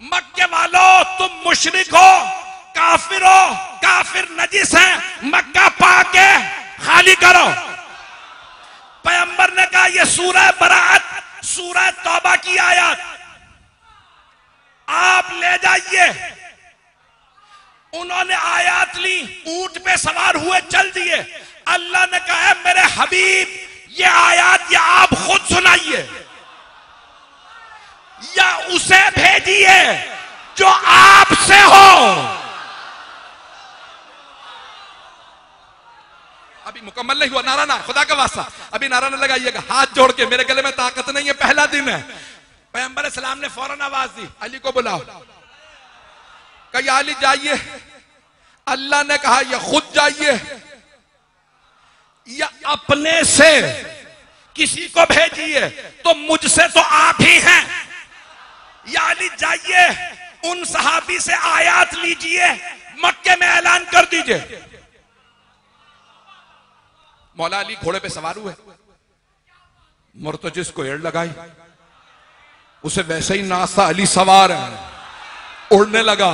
मक्के वालों तुम मुशरिक हो, काफिर हो, काफिर नजिस हैं, मक्का पाके खाली करो। पैगंबर ने कहा यह सूरह बरात, सूरह तौबा की आयत आप ले जाइए। उन्होंने आयत ली, ऊंट पे सवार हुए, चल दिए। अल्लाह ने कहा मेरे हबीब ये आयत या आप खुद सुनाइए या उसे भेजिए जो आपसे हो। अभी मुकम्मल नहीं हुआ, नारा ना, खुदा का वास्ता अभी नारा ना लगाइएगा, हाथ जोड़ के, मेरे गले में ताकत नहीं है, पहला दिन है। पैगंबर सलाम ने फौरन आवाज दी, अली को बुलाओ। कहा अली जाइए। अल्लाह ने कहा या खुद जाइए या अपने से किसी को भेजिए। तो मुझसे तो आप ही हैं, या अली जाइए उन सहाबी से आयात लीजिए, मक्के में ऐलान कर दीजिए। मौला अली घोड़े पे सवार हुए, मुर्तजिस को एड़ लगाई, उसे वैसे ही नासा अली सवार है, उड़ने लगा।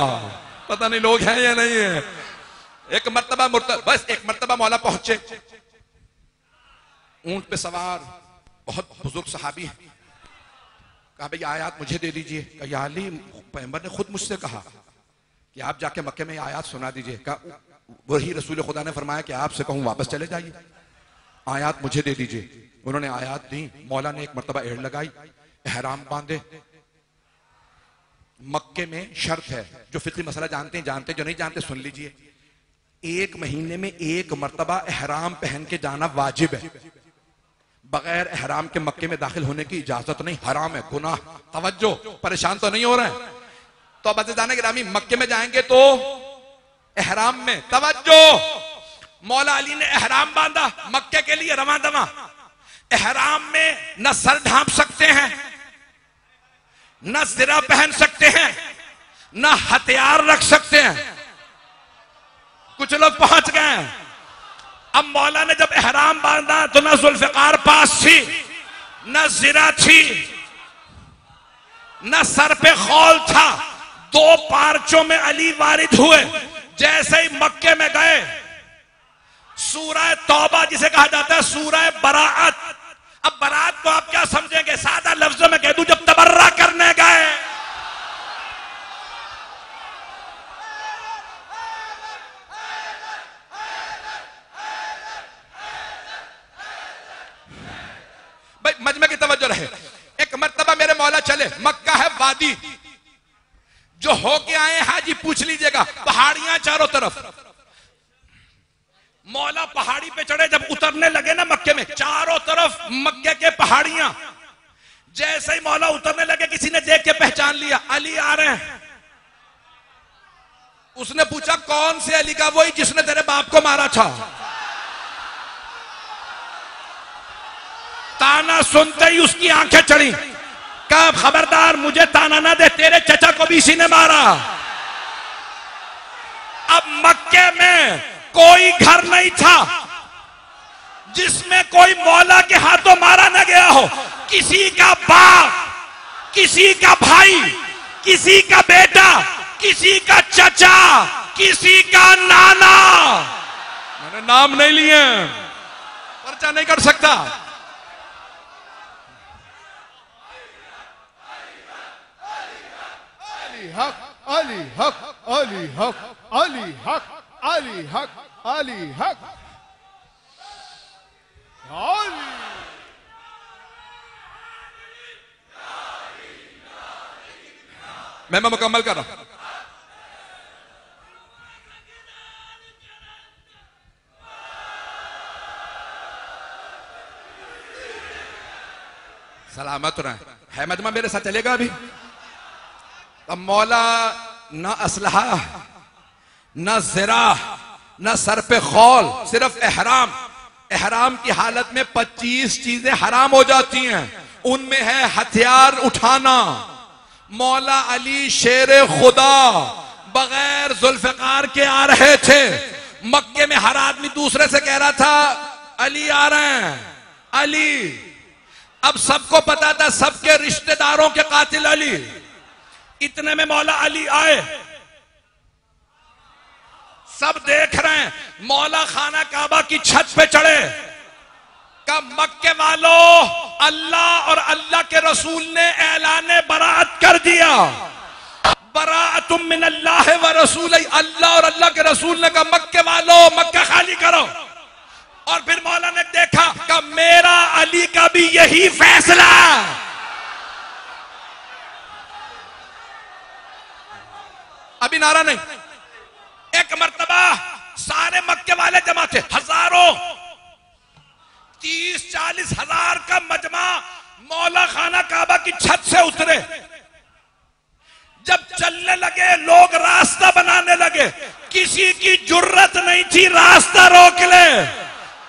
पता नहीं लोग हैं या नहीं है। एक मर्तबा बस एक मर्तबा मौला पहुंचे, ऊंट पे सवार बहुत बुजुर्ग सहाबी है। कहा भाई आयत मुझे दे दीजिए। कहा या अली, पैगंबर ने खुद मुझसे कहा कि आप जाके मक्के में आयत सुना दीजिए। कहा वही रसूल खुदा ने फरमाया कि आपसे कहूं वापस चले जाइए, आयत मुझे दे दीजिए। उन्होंने आयत दी। मौला ने एक मर्तबा एड़ लगाई, एहराम बांधे। मक्के में शर्त है, जो फिक्री मसला जानते हैं जानते, जो नहीं जानते सुन लीजिए। 1 महीने में 1 मर्तबा एहराम पहन के जाना वाजिब है। बगैर एहराम के मक्के में दाखिल होने की इजाजत नहीं, हराम है, गुनाह। तवज्जो, परेशान तो नहीं हो रहे हैं? तो अब अज़ीज़ान गिरामी, मक्के में जाएंगे तो एहराम में, तवज्जो। मौला अली ने एहराम बांधा, मक्के के लिए रवां दवा। एहराम में न सर ढांप सकते हैं, न ज़िरा पहन सकते हैं, न हथियार रख सकते हैं। कुछ लोग पहुंच गए। अब मौला ने जब एहराम बांधा तो न जुल्फ़िकार पास थी, न ज़िरा थी, न सर पे खौल था। 2 पार्चों में अली वारिद हुए। जैसे ही मक्के में गए, सूरह तौबा जिसे कहा जाता है सूरह बराअत। अब बरात को आप क्या समझेंगे? सादा लफ्जों में कह दूं, जब तबर्रा करने गए, भाई मजमे की तवज्जो रहे। एक मर्तबा मेरे मौला चले, मक्का है वादी, जो होके आए हाजी पूछ लीजिएगा, पहाड़ियां चारों तरफ। मौला पहाड़ी पे चढ़े, जब उतरने लगे ना मक्के में, चारों तरफ मक्के के पहाड़ियां। जैसे ही मौला उतरने लगे, किसी ने देख के पहचान लिया, अली आ रहे हैं। उसने पूछा कौन से अली? का वही जिसने तेरे बाप को मारा था। ताना सुनते ही उसकी आंखें चढ़ी। कहा खबरदार, मुझे ताना ना दे, तेरे चचा को भी इसी ने मारा। अब मक्के में कोई घर नहीं था जिसमें कोई मौला के हाथों मारा न गया हो। किसी का बाप, किसी का भाई, किसी का बेटा, किसी का चचा, किसी का नाना। मैंने नाम नहीं लिए, पर्चा नहीं कर सकता। हक अली हक अली हक अली हक अली हक अली हक अली। मैं मुकम्मल कर रहा हूं। सलामत रहे। है मजमा मेरे साथ चलेगा अभी? अब मौला न असलहा, न ज़िरा, न सर पे खौल, सिर्फ एहराम। एहराम की हालत में 25 चीजें हराम हो जाती हैं। उनमें है हथियार उठाना। मौला अली शेर खुदा बगैर जुल्फ़िकार के आ रहे थे। मक्के में हर आदमी दूसरे से कह रहा था अली आ रहे हैं, अली। अब सबको पता था सबके रिश्तेदारों के कातिल अली। इतने में मौला अली आए, सब देख रहे हैं। मौला खाना काबा की छत पे चढ़े। का मक्के वालों, अल्लाह और अल्लाह के रसूल ने ऐलाने बरात कर दिया। बराअतुम मिन अल्लाह व रसूल। अल्लाह और अल्लाह के रसूल ने कहा मक्के वालों मक्का खाली करो। और फिर मौला ने देखा कि मेरा अली का भी यही फैसला। अभी नारा नहीं। एक मर्तबा सारे मक्के वाले जमा थे, हजारों, 30-40 हजार का मजमा मौला खाना काबा की छत से उतरे। जब चलने लगे, लोग रास्ता बनाने लगे। किसी की जुर्रत नहीं थी रास्ता रोक ले।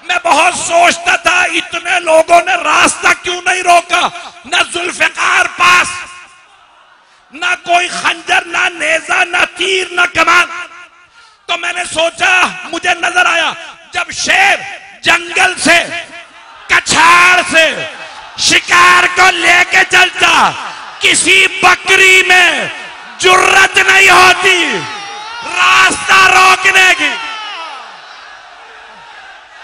मैं बहुत सोचता था इतने लोगों ने रास्ता क्यों नहीं रोका। न जुल्फ़िकार पास, ना कोई खंजर, ना नेजा, ना तीर, ना कमान। तो मैंने सोचा, मुझे नजर आया जब शेर जंगल से कछाड़ से शिकार को लेके चलता, किसी बकरी में जुर्रत नहीं होती रास्ता रोकने की।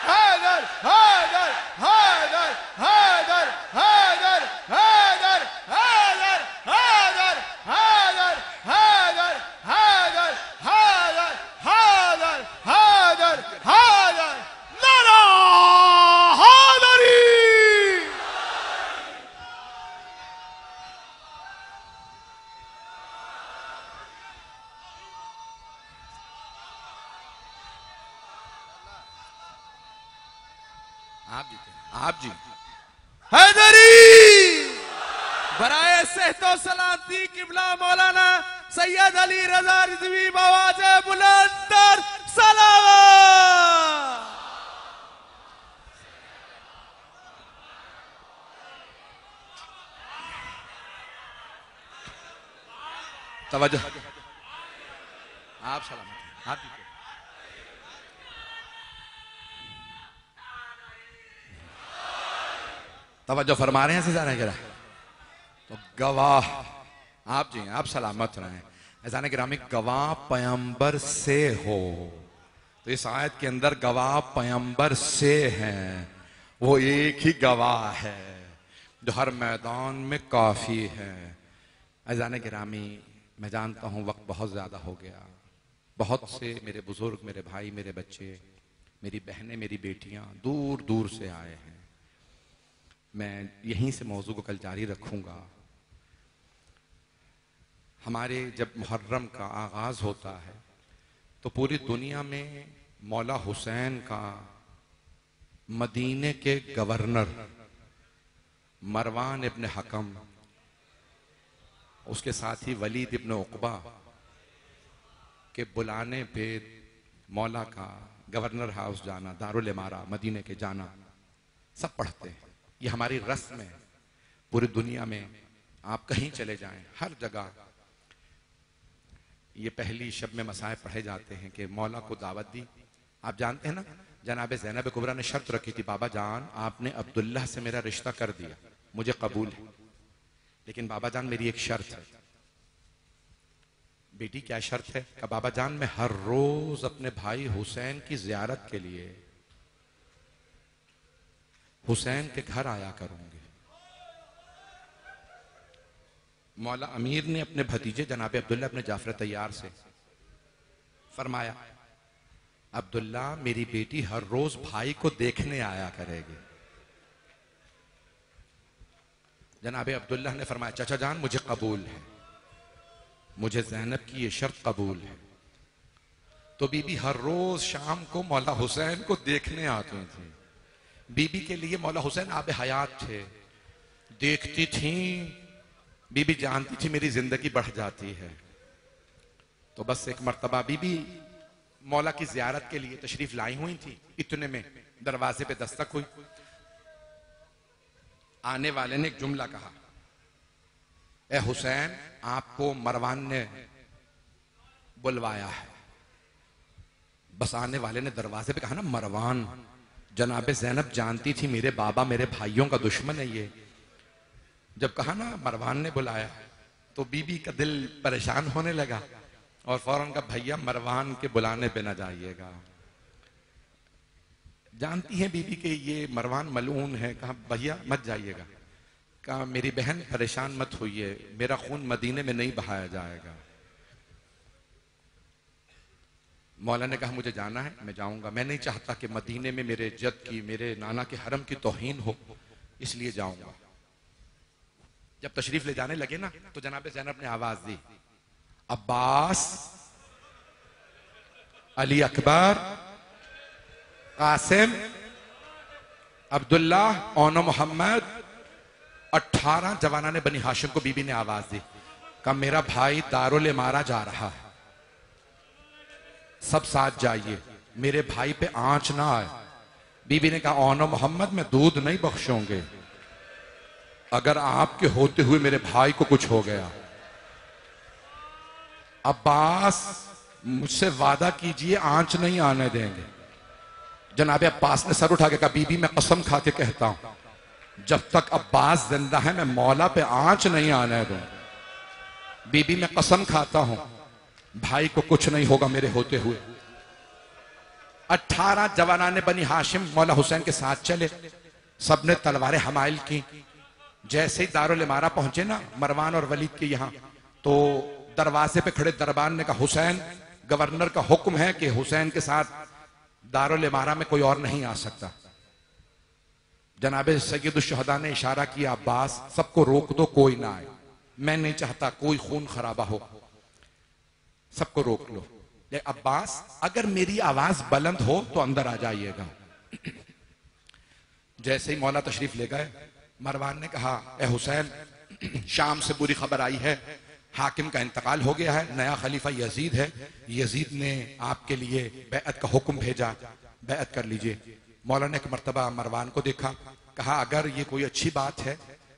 हैदर हैदर हैदर हैदर हैदर हैदर हैदर हैदर हैदर हैदर हैदर हैदर हैदर हैदर हैदर नारा हैदरी। आप जीते, आप जी। हैदरी बराए सेहतो सलामती किबला मौलाना सैयद अली रजा रिजवी बवाज बुलंदर सलावत। तवज्जो, आप सलामत हैं, आप जीते। तवज्जो फरमा रहे हैं सिजाने के तो गवाह आप जी, आप सलामत रहें। ऐसा गिरामी गवाह पैगंबर से हो, तो इस आयत के अंदर गवाह पैगंबर से हैं, वो एक ही गवाह है जो हर मैदान में काफी है। ऐजान गिरामी, मैं जानता हूं वक्त बहुत ज्यादा हो गया, बहुत से मेरे बुजुर्ग, मेरे भाई, मेरे बच्चे, मेरी बहनें, मेरी बेटियां दूर दूर से आए हैं। मैं यहीं से मौजू को कल जारी रखूंगा। हमारे जब मुहर्रम का आगाज होता है तो पूरी दुनिया में मौला हुसैन का मदीने के गवर्नर मरवान इब्न हकम, उसके साथ ही वलीद इब्न उक़बा के बुलाने पे मौला का गवर्नर हाउस जाना, दारुल इमारा मदीने के जाना, सब पढ़ते हैं। ये हमारी रस्म है। पूरी दुनिया में आप कहीं चले जाएं, हर जगह ये पहली शब में मसाए पढ़े जाते हैं कि मौला को दावत दी। आप जानते हैं ना, जनाब ज़ैनब कुबरा ने शर्त रखी थी, बाबा जान आपने अब्दुल्लाह से मेरा रिश्ता कर दिया, मुझे कबूल है, लेकिन बाबा जान मेरी एक शर्त है। बेटी क्या शर्त है? कि बाबा जान मैं हर रोज अपने भाई हुसैन की जियारत के लिए हुसैन के घर आया करूंगी। मौला अमीर ने अपने भतीजे जनाब अब्दुल्ला अपने जाफर तैयार से फरमाया, अब्दुल्ला मेरी बेटी हर रोज भाई को देखने आया करेगी। जनाब अब्दुल्ला ने फरमाया, चाचा जान मुझे कबूल है, मुझे ज़ैनब की ये शर्त कबूल है। तो बीबी हर रोज शाम को मौला हुसैन को देखने आती थी। बीबी के लिए मौला हुसैन आबे हयात थे, देखती थी, बीबी जानती थी मेरी जिंदगी बढ़ जाती है। तो बस एक मर्तबा बीबी मौला की जियारत के लिए तशरीफ लाई हुई थी। इतने में दरवाजे पे दस्तक हुई। आने वाले ने एक जुमला कहा, ए हुसैन आपको मरवान ने बुलवाया है। बस आने वाले ने दरवाजे पे कहा ना मरवान, जनाबे ज़ैनब जानती थी मेरे बाबा मेरे भाइयों का दुश्मन है ये। जब कहा ना मरवान ने बुलाया तो बीबी का दिल परेशान होने लगा और फौरन कहा, भैया मरवान के बुलाने पे ना जाइएगा। जानती है बीबी के ये मरवान मलून है। कहा भैया मत जाइएगा। कहा मेरी बहन परेशान मत होइए, मेरा खून मदीने में नहीं बहाया जाएगा। मौला ने कहा मुझे जाना है, मैं जाऊंगा, मैं नहीं चाहता कि मदीने में मेरे जद की, मेरे नाना के हरम की तौहीन हो, इसलिए जाऊंगा। जब तशरीफ ले जाने लगे ना तो जनाब ज़ैनब ने आवाज दी, अब्बास, अली अकबर, कासिम, अब्दुल्ला, ओनो मोहम्मद, 18 जवाना ने बनी हाशिम को बीबी ने आवाज दी। कहा मेरा भाई दारुल इमारा जा रहा है, सब साथ जाइए, मेरे भाई पे आंच ना आए। बीबी ने कहा ओनो मोहम्मद मैं दूध नहीं बख्शूंगे, अगर आपके होते हुए मेरे भाई को कुछ हो गया अब्बास मुझसे वादा कीजिए आंच नहीं आने देंगे। जनाब अब्बास ने सर उठा के कहा, बीबी मैं कसम खा के कहता हूं जब तक अब्बास जिंदा है मैं मौला पे आंच नहीं आने दूं। बीबी मैं कसम खाता हूं भाई को कुछ नहीं होगा मेरे होते हुए। 18 जवानाने बनी हाशिम मौला हुसैन के साथ चले, सबने तलवारें हमाइल की। जैसे ही दारुल इमारा पहुंचे ना मरवान और वलीद के यहां, तो दरवाजे पे खड़े दरबान ने कहा, हुसैन गवर्नर का हुक्म है कि हुसैन के साथ दारुल इमारा में कोई और नहीं आ सकता। जनाबे सैयदुल शुहदा ने इशारा किया, अब्बास सबको रोक दो, कोई ना आए, मैं नहीं चाहता कोई खून खराबा हो, सबको रोक लो। ये अब्बास अगर मेरी आवाज बुलंद हो तो अंदर आ जाइएगा। जैसे ही मौला तशरीफ ले गए, मरवान ने कहा, ए हुसैन शाम से बुरी खबर आई है, हाकिम का इंतकाल हो गया है, नया खलीफा यजीद है, यजीद ने आपके लिए बैअत का हुक्म भेजा, बैअत कर लीजिए। मौला ने एक मर्तबा मरवान को देखा, कहा अगर ये कोई अच्छी बात है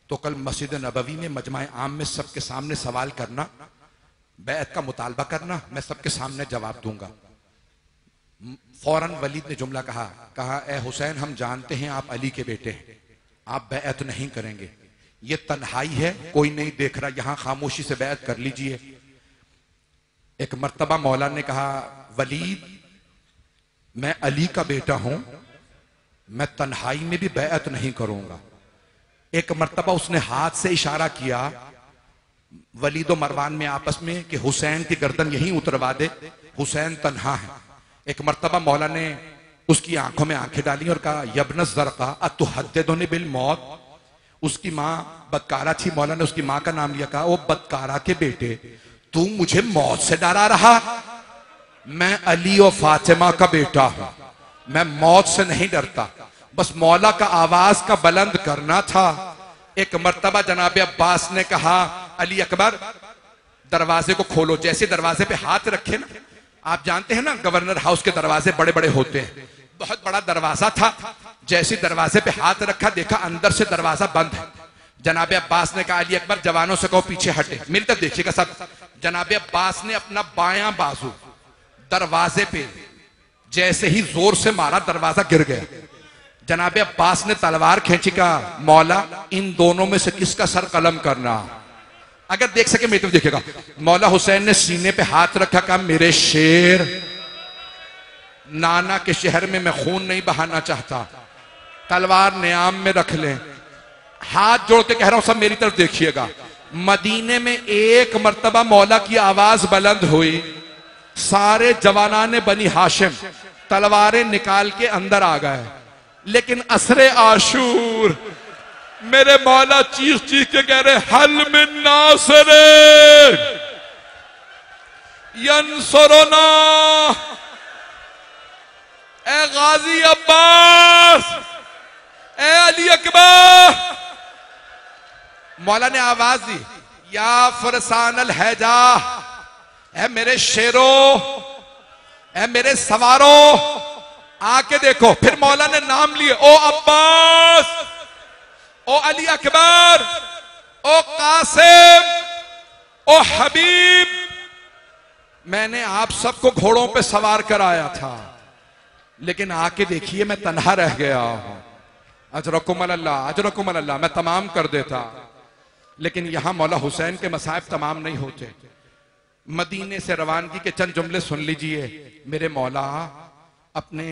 तो कल मस्जिद नबवी में मजमा आम में सबके सामने सवाल करना, बैअत का मुतालबा करना, मैं सबके सामने जवाब दूंगा। फौरन वलीद ने जुमला कहा ए हुसैन हम जानते हैं आप अली के बेटे हैं, आप बैअत नहीं करेंगे, ये तन्हाई है, कोई नहीं देख रहा, यहां खामोशी से बैअत कर लीजिए। एक मर्तबा मौला ने कहा, वलीद मैं अली का बेटा हूं, मैं तन्हाई में भी बैअत नहीं करूंगा। एक मर्तबा उसने हाथ से इशारा किया वलीद और मरवान में आपस में कि हुसैन की गर्दन यहीं उतरवा दे, हुसैन तन्हा है। एक मर्तबा मौला ने उसकी आंखों में आंखें डाली और कहा, यब्न ज़रक़ा अतुहद्दिदुनी बिल मौत। उसकी मां बदकारा थी, मौला ने उसकी मां का नाम लिया, कहा, ओ बदकारा के बेटे तू मुझे मौत से डरा रहा, मैं अली और फातिमा का बेटा हूं, मैं मौत से नहीं डरता। बस मौला का आवाज का बुलंद करना था। एक मर्तबा जनाब अब्बास ने कहा, अली अकबर दरवाजे को खोलो। जैसे दरवाजे पे हाथ रखे ना, आप जानते हैं ना गवर्नर हाउस के दरवाजे बड़े बड़े होते हैं, बहुत बड़ा दरवाजा था। जैसे दरवाजे पे हाथ रखा, देखा अंदर से दरवाजा बंद है। जनाब अब्बास ने कहा, अली अकबर जवानों से कहो पीछे हटे, मेरी तरफ देखिएगा सब। जनाब अब्बास ने अपना बायां बाजू दरवाजे पे जैसे ही जोर से मारा, दरवाजा गिर गया। जनाब अब्बास ने तलवार खींची, का मौला इन दोनों में से किसका सर कलम करना, अगर देख सके मेरी तरफ देखिएगा। मौला हुसैन ने सीने पे हाथ रखा, कहा मेरे शेर, नाना के शहर में मैं खून नहीं बहाना चाहता, तलवार नियाम में रख ले। हाथ जोड़ के कह रहा हूं सब मेरी तरफ देखिएगा। मदीने में एक मर्तबा मौला की आवाज बुलंद हुई, सारे जवानाने बनी हाशिम तलवारें निकाल के अंदर आ गए। लेकिन असरे आशूर मेरे मौला चीख चीख के कह रहे, हल मिन नासिर यंसुरना, ए गाजी अब्बास, ए अली अकबर। मौला ने आवाज दी, या फरसान अल हैजा, ए मेरे शेरों, ए मेरे सवारों, आके देखो। फिर मौला ने नाम लिए, ओ अब्बास, ओ अली अकबर, ओ कासिम, ओ हबीब, मैंने आप सबको घोड़ों पे सवार कराया था, लेकिन आके देखिए मैं तन्हा रह गया हूं। अजरकुम अल्लाह, अजरकुम अल्लाह, मैं तमाम कर देता, लेकिन यहां मौला हुसैन के मसाइब तमाम नहीं होते। मदीने से रवानगी के चंद जुमले सुन लीजिए। मेरे मौला अपने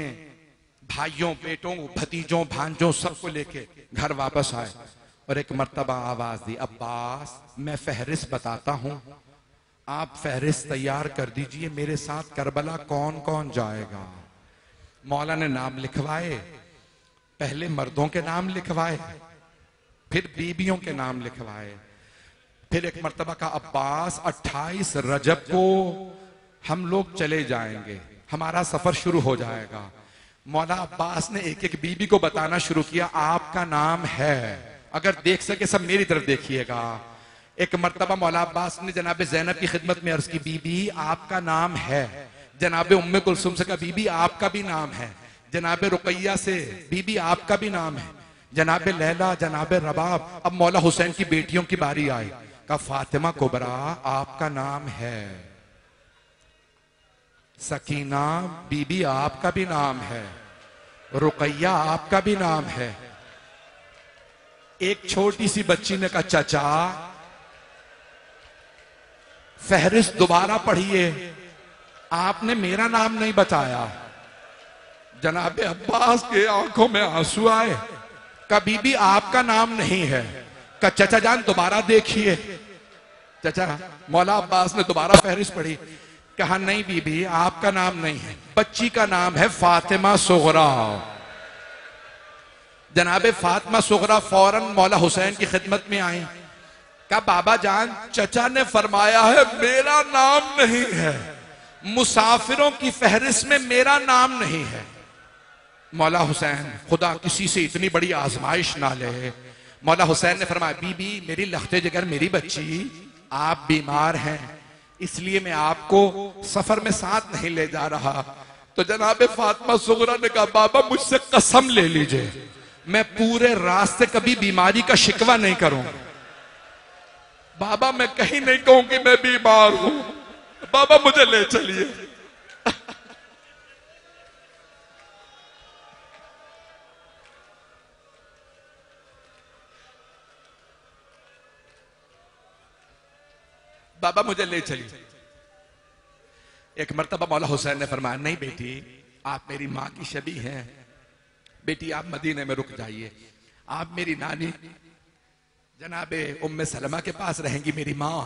भाइयों, बेटों, भतीजों, भांजों सबको लेके घर वापस आए और एक मर्तबा आवाज दी, अब्बास मैं फहरिस्त बताता हूं, आप फहरिस्त तैयार कर दीजिए, मेरे साथ करबला कौन कौन जाएगा। मौला ने नाम लिखवाए, पहले मर्दों के नाम लिखवाए, फिर बीबियों के नाम लिखवाए। फिर एक मर्तबा का, अब्बास 28 रजब को हम लोग चले जाएंगे, हमारा सफर शुरू हो जाएगा। मौला अब्बास ने एक एक बीबी को बताना शुरू किया, आपका नाम है, अगर देख सके सब मेरी तरफ देखिएगा। एक मर्तबा मौला अब्बास ने जनाब ज़ैनब की खिदमत में अर्ज की, बीबी आपका नाम है। जनाब उम्मे कुलसुम से कहा, बीबी आपका भी नाम है। जनाब रुकैया से, बीबी आपका भी नाम है। जनाब लैला, जनाब रबाब। अब मौला हुसैन की बेटियों की बारी आई, कहा फातिमा कुबरा आपका नाम है। सकीना बीबी आपका भी नाम है, रुकैया आपका भी नाम है। एक छोटी सी बच्ची ने कहा चाचा फहरिस्त दोबारा पढ़िए, आपने मेरा नाम नहीं बताया। जनाब अब्बास के आंखों में आंसू आए। कभी भी आपका नाम नहीं है। का चाचा जान दोबारा देखिए। चाचा मौला अब्बास ने दोबारा फहरिस्त पढ़ी। कहा नहीं बीबी आपका नाम नहीं है, बच्ची का नाम है फातिमा सुगरा। जनाबे फातिमा सुगरा फौरन मौला हुसैन की खिदमत में आए। कहा बाबा जान चचा ने फरमाया है मेरा नाम नहीं है, मुसाफिरों की फहरिस्त में मेरा नाम नहीं है। मौला हुसैन खुदा किसी से इतनी बड़ी आजमाइश ना ले। मौला हुसैन ने फरमाया बीबी मेरी लख्ते जिगर मेरी बच्ची, आप बीमार हैं इसलिए मैं आपको सफर में साथ नहीं ले जा रहा। तो जनाबे फातिमा सुगरा ने कहा बाबा मुझसे कसम ले लीजिए मैं पूरे रास्ते कभी बीमारी का शिकवा नहीं करूं। बाबा मैं कहीं नहीं कहूं कि मैं बीमार हूं, बाबा मुझे ले चलिए। बाबा मुझे ले चलिए। एक मर्तबा मौला हुसैन ने फरमाया नहीं बेटी आप मेरी माँ की शबी हैं, बेटी आप मदीने में रुक जाइए, आप मेरी नानी जनाबे उम्मे सलमा के पास रहेंगी, मेरी माँ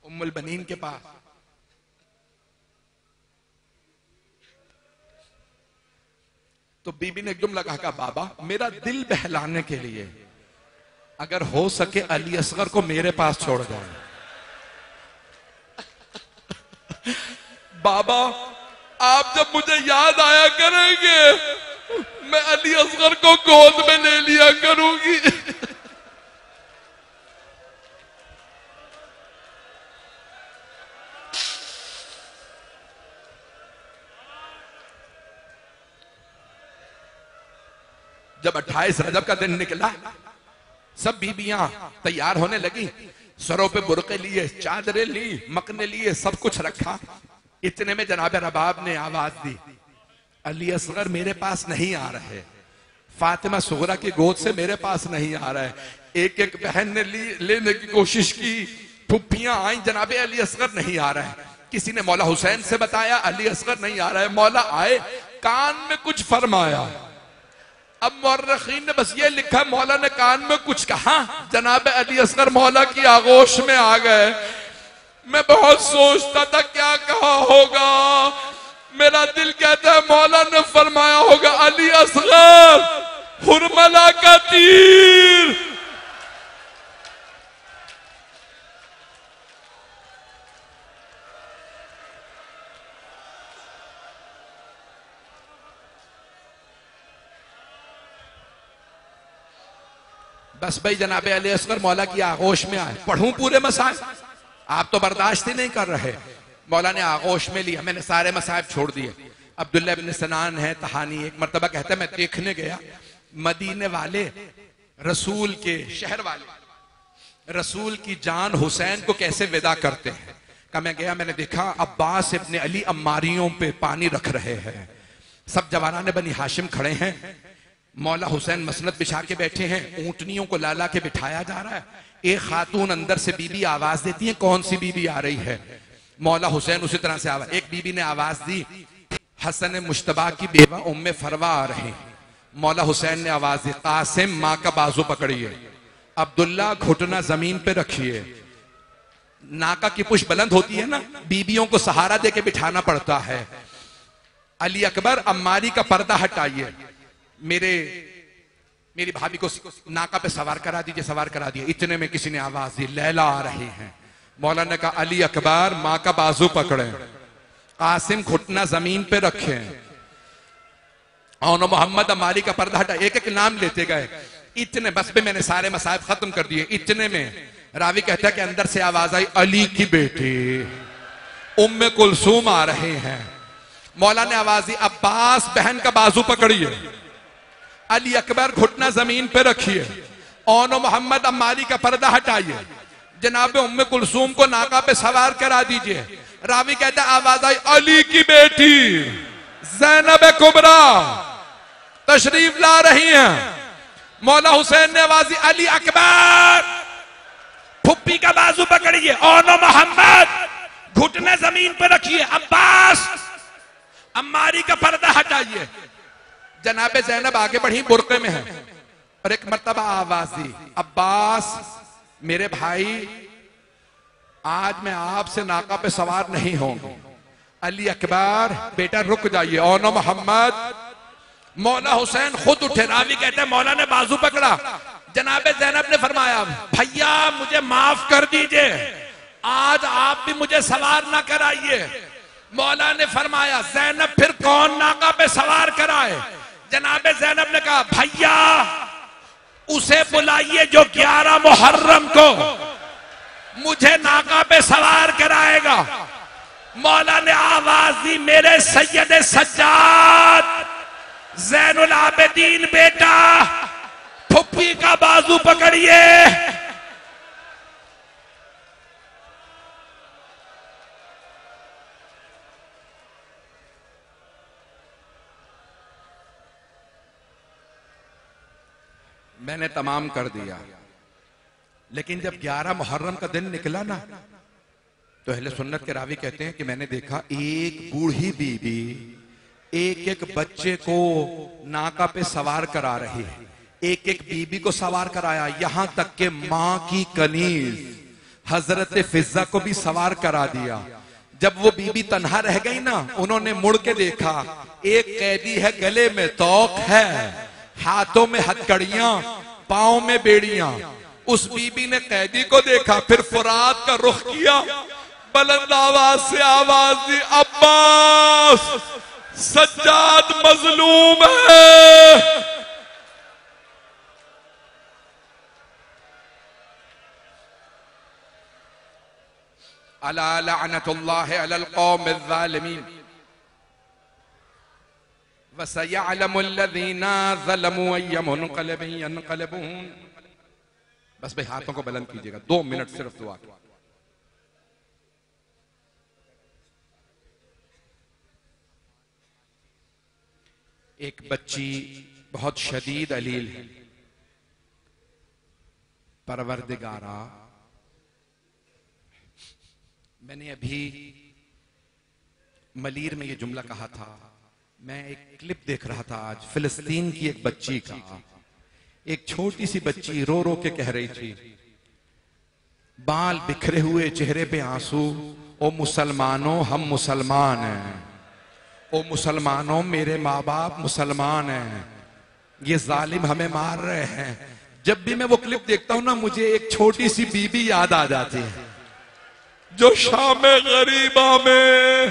उम्मुल बनीन के पास। तो बीबी ने एक जुमला कहा बाबा मेरा दिल बहलाने के लिए अगर हो सके अली असगर को मेरे पास छोड़ जाए। बाबा आप जब मुझे याद आया करेंगे मैं अली असगर को गोद में ले लिया करूंगी। जब 28 रजब का दिन निकला सब बीबियां तैयार होने लगी, सरों पे बुरके लिए, चादरें ली, मकने लिए, सब कुछ रखा। इतने में जनाब रबाब ने आवाज दी अली असगर मेरे पास नहीं आ रहे, फातिमा सुगरा की गोद से मेरे पास नहीं आ रहा है। एक एक बहन ने लेने की कोशिश की, फुफ्फियां आई, जनाबे अली असगर नहीं आ रहा है। किसी ने मौला हुसैन से बताया अली असगर नहीं आ रहा है। मौला आए, कान में कुछ फरमाया। अब मुर्रखीन ने बस ये लिखा मौला ने कान में कुछ कहा, जनाब अली असगर मौला की आगोश में आ गए। मैं बहुत सोचता था क्या कहा होगा, मेरा दिल कहता है मौला ने फरमाया होगा अली असगर हुरमला का तीर। बस भाई जनाबे अली असगर मौला की आगोश में आए। पढ़ूं पूरे मसाइल, आप तो बर्दाश्त ही नहीं कर रहे। मौला ने आगोश में लिया, मैंने सारे मसाइब छोड़ दिए। अब्दुल्ला इब्न सनान है तहानी, एक मर्तबा कहता है मैं देखने गया मदीने वाले रसूल के शहर वाले रसूल की जान हुसैन को कैसे विदा करते हैं। का मैं गया, मैंने देखा अब्बास इब्न अली अम्मारियों पे पानी रख रहे हैं, सब जवानाने बनी हाशिम खड़े हैं, मौला हुसैन मसनद बिछा के बैठे हैं, ऊंटनियों को लाला के बिठाया जा रहा है। एक खातून अंदर से बीबी आवाज देती है, कौन सी बीबी आ रही है? मौला हुसैन उसी तरह से आवाज, एक बीबी ने आवाज दी हसन मुश्तबा की बेवा उम्मे फरवा आ रही। मौला हुसैन ने आवाज दी कासिम माँ का बाजू पकड़िए, अब्दुल्ला घुटना जमीन पे रखिए। नाका की पुश बुलंद होती है ना, बीबियों को सहारा दे के बिठाना पड़ता है। अली अकबर अम्मारी का पर्दा हटाइए, मेरी भाभी को नाका पे सवार करा दीजिए, सवार करा दिए। इतने में किसी ने आवाज दी लैला आ रही हैं। मौला ने कहा अली अकबर माँ का बाजू पकड़े, कासिम घुटना जमीन पे रखे, और मोहम्मद अमारी का पर्दा हटा। एक एक नाम लेते गए। इतने बस पे मैंने सारे मसाइब खत्म कर दिए। इतने में रावी कहता है कि अंदर से आवाज आई अली की बेटी उम्मे कुलसूम आ रहे हैं। मौला ने आवाज दी अब्बास बहन का बाजू पकड़िए, अली अकबर घुटना जमीन पे रखिए, और मोहम्मद अम्मारी का पर्दा हटाइए, जनाब उम्मे कुलसूम को नाका पे सवार करा दीजिए। रावी कहता है आवाज आई अली की बेटी ज़ैनब कुबरा तशरीफ ला रही हैं। मौला हुसैन ने आवाज दी अली अकबर, फुप्पी का बाजू पकड़िए, ओनो मोहम्मद घुटने जमीन पर रखिए, अब्बास अम्मारी का पर्दा हटाइए। जनाबे ज़ैनब आगे बढ़ी, बुर्के में है, और एक मर्तबा आवाज दी अब्बास मेरे भाई आज मैं आपसे नाका पे सवार नहीं होंगे। अली अकबर बेटा रुक जाइए, ओनो मोहम्मद। मौला हुसैन खुद उठे, रावी कहते हैं मौला ने बाजू पकड़ा। जनाबे ज़ैनब ने फरमाया भैया मुझे माफ कर दीजिए, आज आप भी मुझे सवार ना कराइए। मौला ने फरमाया ज़ैनब फिर कौन नाका पे सवार कराए? जनाबे ज़ैनब ने कहा भैया उसे बुलाइए जो 11 मुहर्रम को मुझे नाका पे सवार कराएगा। मौला ने आवाज दी मेरे सैयद सज्जाद ज़ैनुल आबिदीन बेटा फुप्पी का बाजू पकड़िए। मैंने तमाम कर दिया, लेकिन जब 11 मुहर्रम का दिन निकला ना, तो अहले सुन्नत के रावी कहते हैं कि मैंने देखा एक बूढ़ी बीबी एक एक बच्चे को नाका पे सवार करा रही है। एक एक बीबी को सवार कराया, यहां तक के मां की कनीज हजरत फिजा को भी सवार करा दिया। जब वो बीबी तन्हा रह गई ना, उन्होंने मुड़ के देखा, एक कैदी है, गले में तौक है, हाथों में हथकड़ियां, पांव में बेड़ियां। उस बीबी ने कैदी को देखा, फिर फुरात का रुख किया, बुलंद आवाज से आवाज दी अब्बास सज्जाद मजलूम है। अला लअनतुल्लाहि अलल कौमिज़ ज़ालिमीन व सयअलमुल लज़ीना ज़लमू अय्य मुनक़लिबिन यनक़लिबून। बस भाई हाथों को बुलंद कीजिएगा, 2 मिनट सिर्फ दुआ की। एक बच्ची बहुत शदीद अलील है। परवरदिगारा, मैंने अभी मलीर में ये जुमला कहा था। मैं एक क्लिप देख रहा था आज फिलिस्तीन की एक बच्ची का। एक छोटी सी बच्ची रो रो के कह रही थी, बाल बिखरे हुए, चेहरे पे आंसू, ओ मुसलमानों हम मुसलमान हैं, ओ मुसलमानों मेरे माँ बाप मुसलमान हैं, ये जालिम हमें मार रहे हैं। जब भी मैं वो क्लिप देखता हूं ना, मुझे एक छोटी सी बीबी याद आ जाती है जो शाम गरीबा में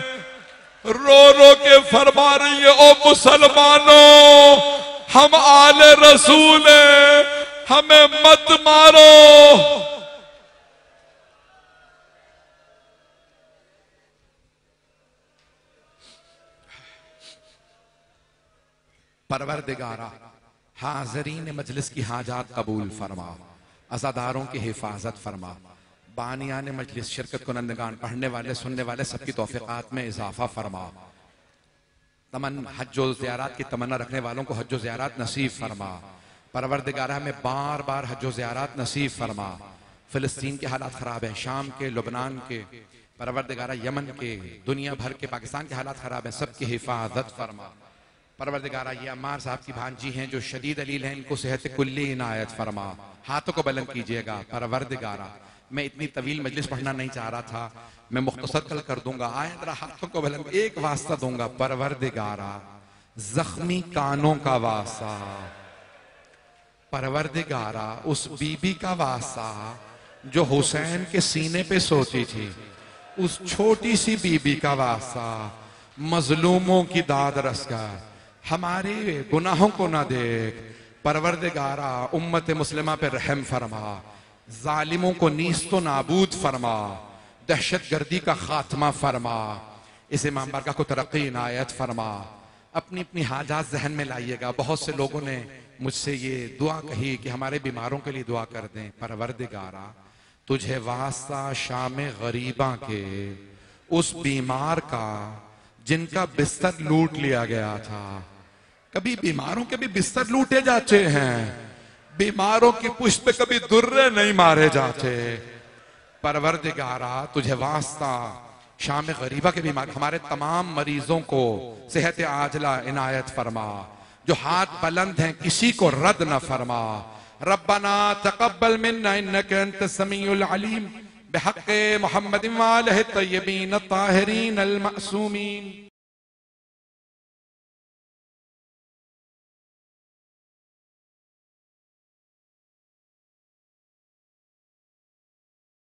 रो रो के फरमा रही है, ओ मुसलमानों हम आले रसूल हैं, हमें मत मारो। परवरदिगारा हाज़रीन मजलिस की हाजात कबूल फरमा, अज़ादारों की हिफाजत फरमा, बानियान मजलिस, शिरकत कुनंदगान, पढ़ने वाले सुनने वाले सबकी तौफीक़ात में इजाफा फरमा। हज व ज़ियारत की तमन्ना रखने वालों को हज व ज़ियारत नसीब फरमा। परवरदिगारा हमें बार बार हज व ज़ियारत नसीब फरमा। फिलिस्तीन के हालात ख़राब हैं, शाम के, लुबनान के, परवरदिगारा यमन के, दुनिया भर के, पाकिस्तान के हालात ख़राब हैं, सबकी हिफाजत फरमा। परवरदिगारा ये अम्मार साहब की भांजी हैं जो शदीद अलील हैं, इनको सेहत कुल्ली इनायत फरमा। हाथों को बुलंद कीजिएगा। परवरदिगारा मैं इतनी तवील मजलिस पढ़ना नहीं चाह रहा था, मैं मुख्तसर कल कर दूंगा। आए जरा हाथों को बुलंद, एक वास्ता दूंगा। परवरदिगारा जख्मी कानों का वास्ता, परवरदिगारा उस बीबी का वास्ता जो हुसैन के सीने पे सोती थी, उस छोटी सी बीबी का वास्ता, मजलूमों की दाद रस कर हमारे गुनाहों को ना देख। परवरदिगारा उम्मत मुस्लिमा पे रहम फरमा, जालिमों को नीस्तो नाबूद फरमा, दहशत गर्दी का खात्मा फरमा, इस इमाम बारगाह को तरक्की इनायत फरमा। अपनी अपनी हाजात जहन में लाइएगा। बहुत से लोगों ने मुझसे ये दुआ कही कि हमारे बीमारों के लिए दुआ कर दें। परवरदिगारा तुझे वास्ता शाम गरीबा के उस बीमार का जिनका बिस्तर लूट लिया गया था। कभी बीमारों के भी बिस्तर लूटे जाते हैं, बीमारों की पुष्प पे कभी दुर्रे नहीं मारे जाते। परवरदिगारा तुझे वास्ता शाम गरीबा के बीमार हमारे तमाम मरीजों को सेहत आजला इनायत फरमा, जो हाथ बुलंद हैं किसी को रद्द न फरमा। रब्बना तकब्बल मिन्ना इन्नका अंतस समीउल अलीम बिहक़्क़ि मुहम्मदिन व आलिहि तय्यबीन ताहिरीन अल मासूमीन।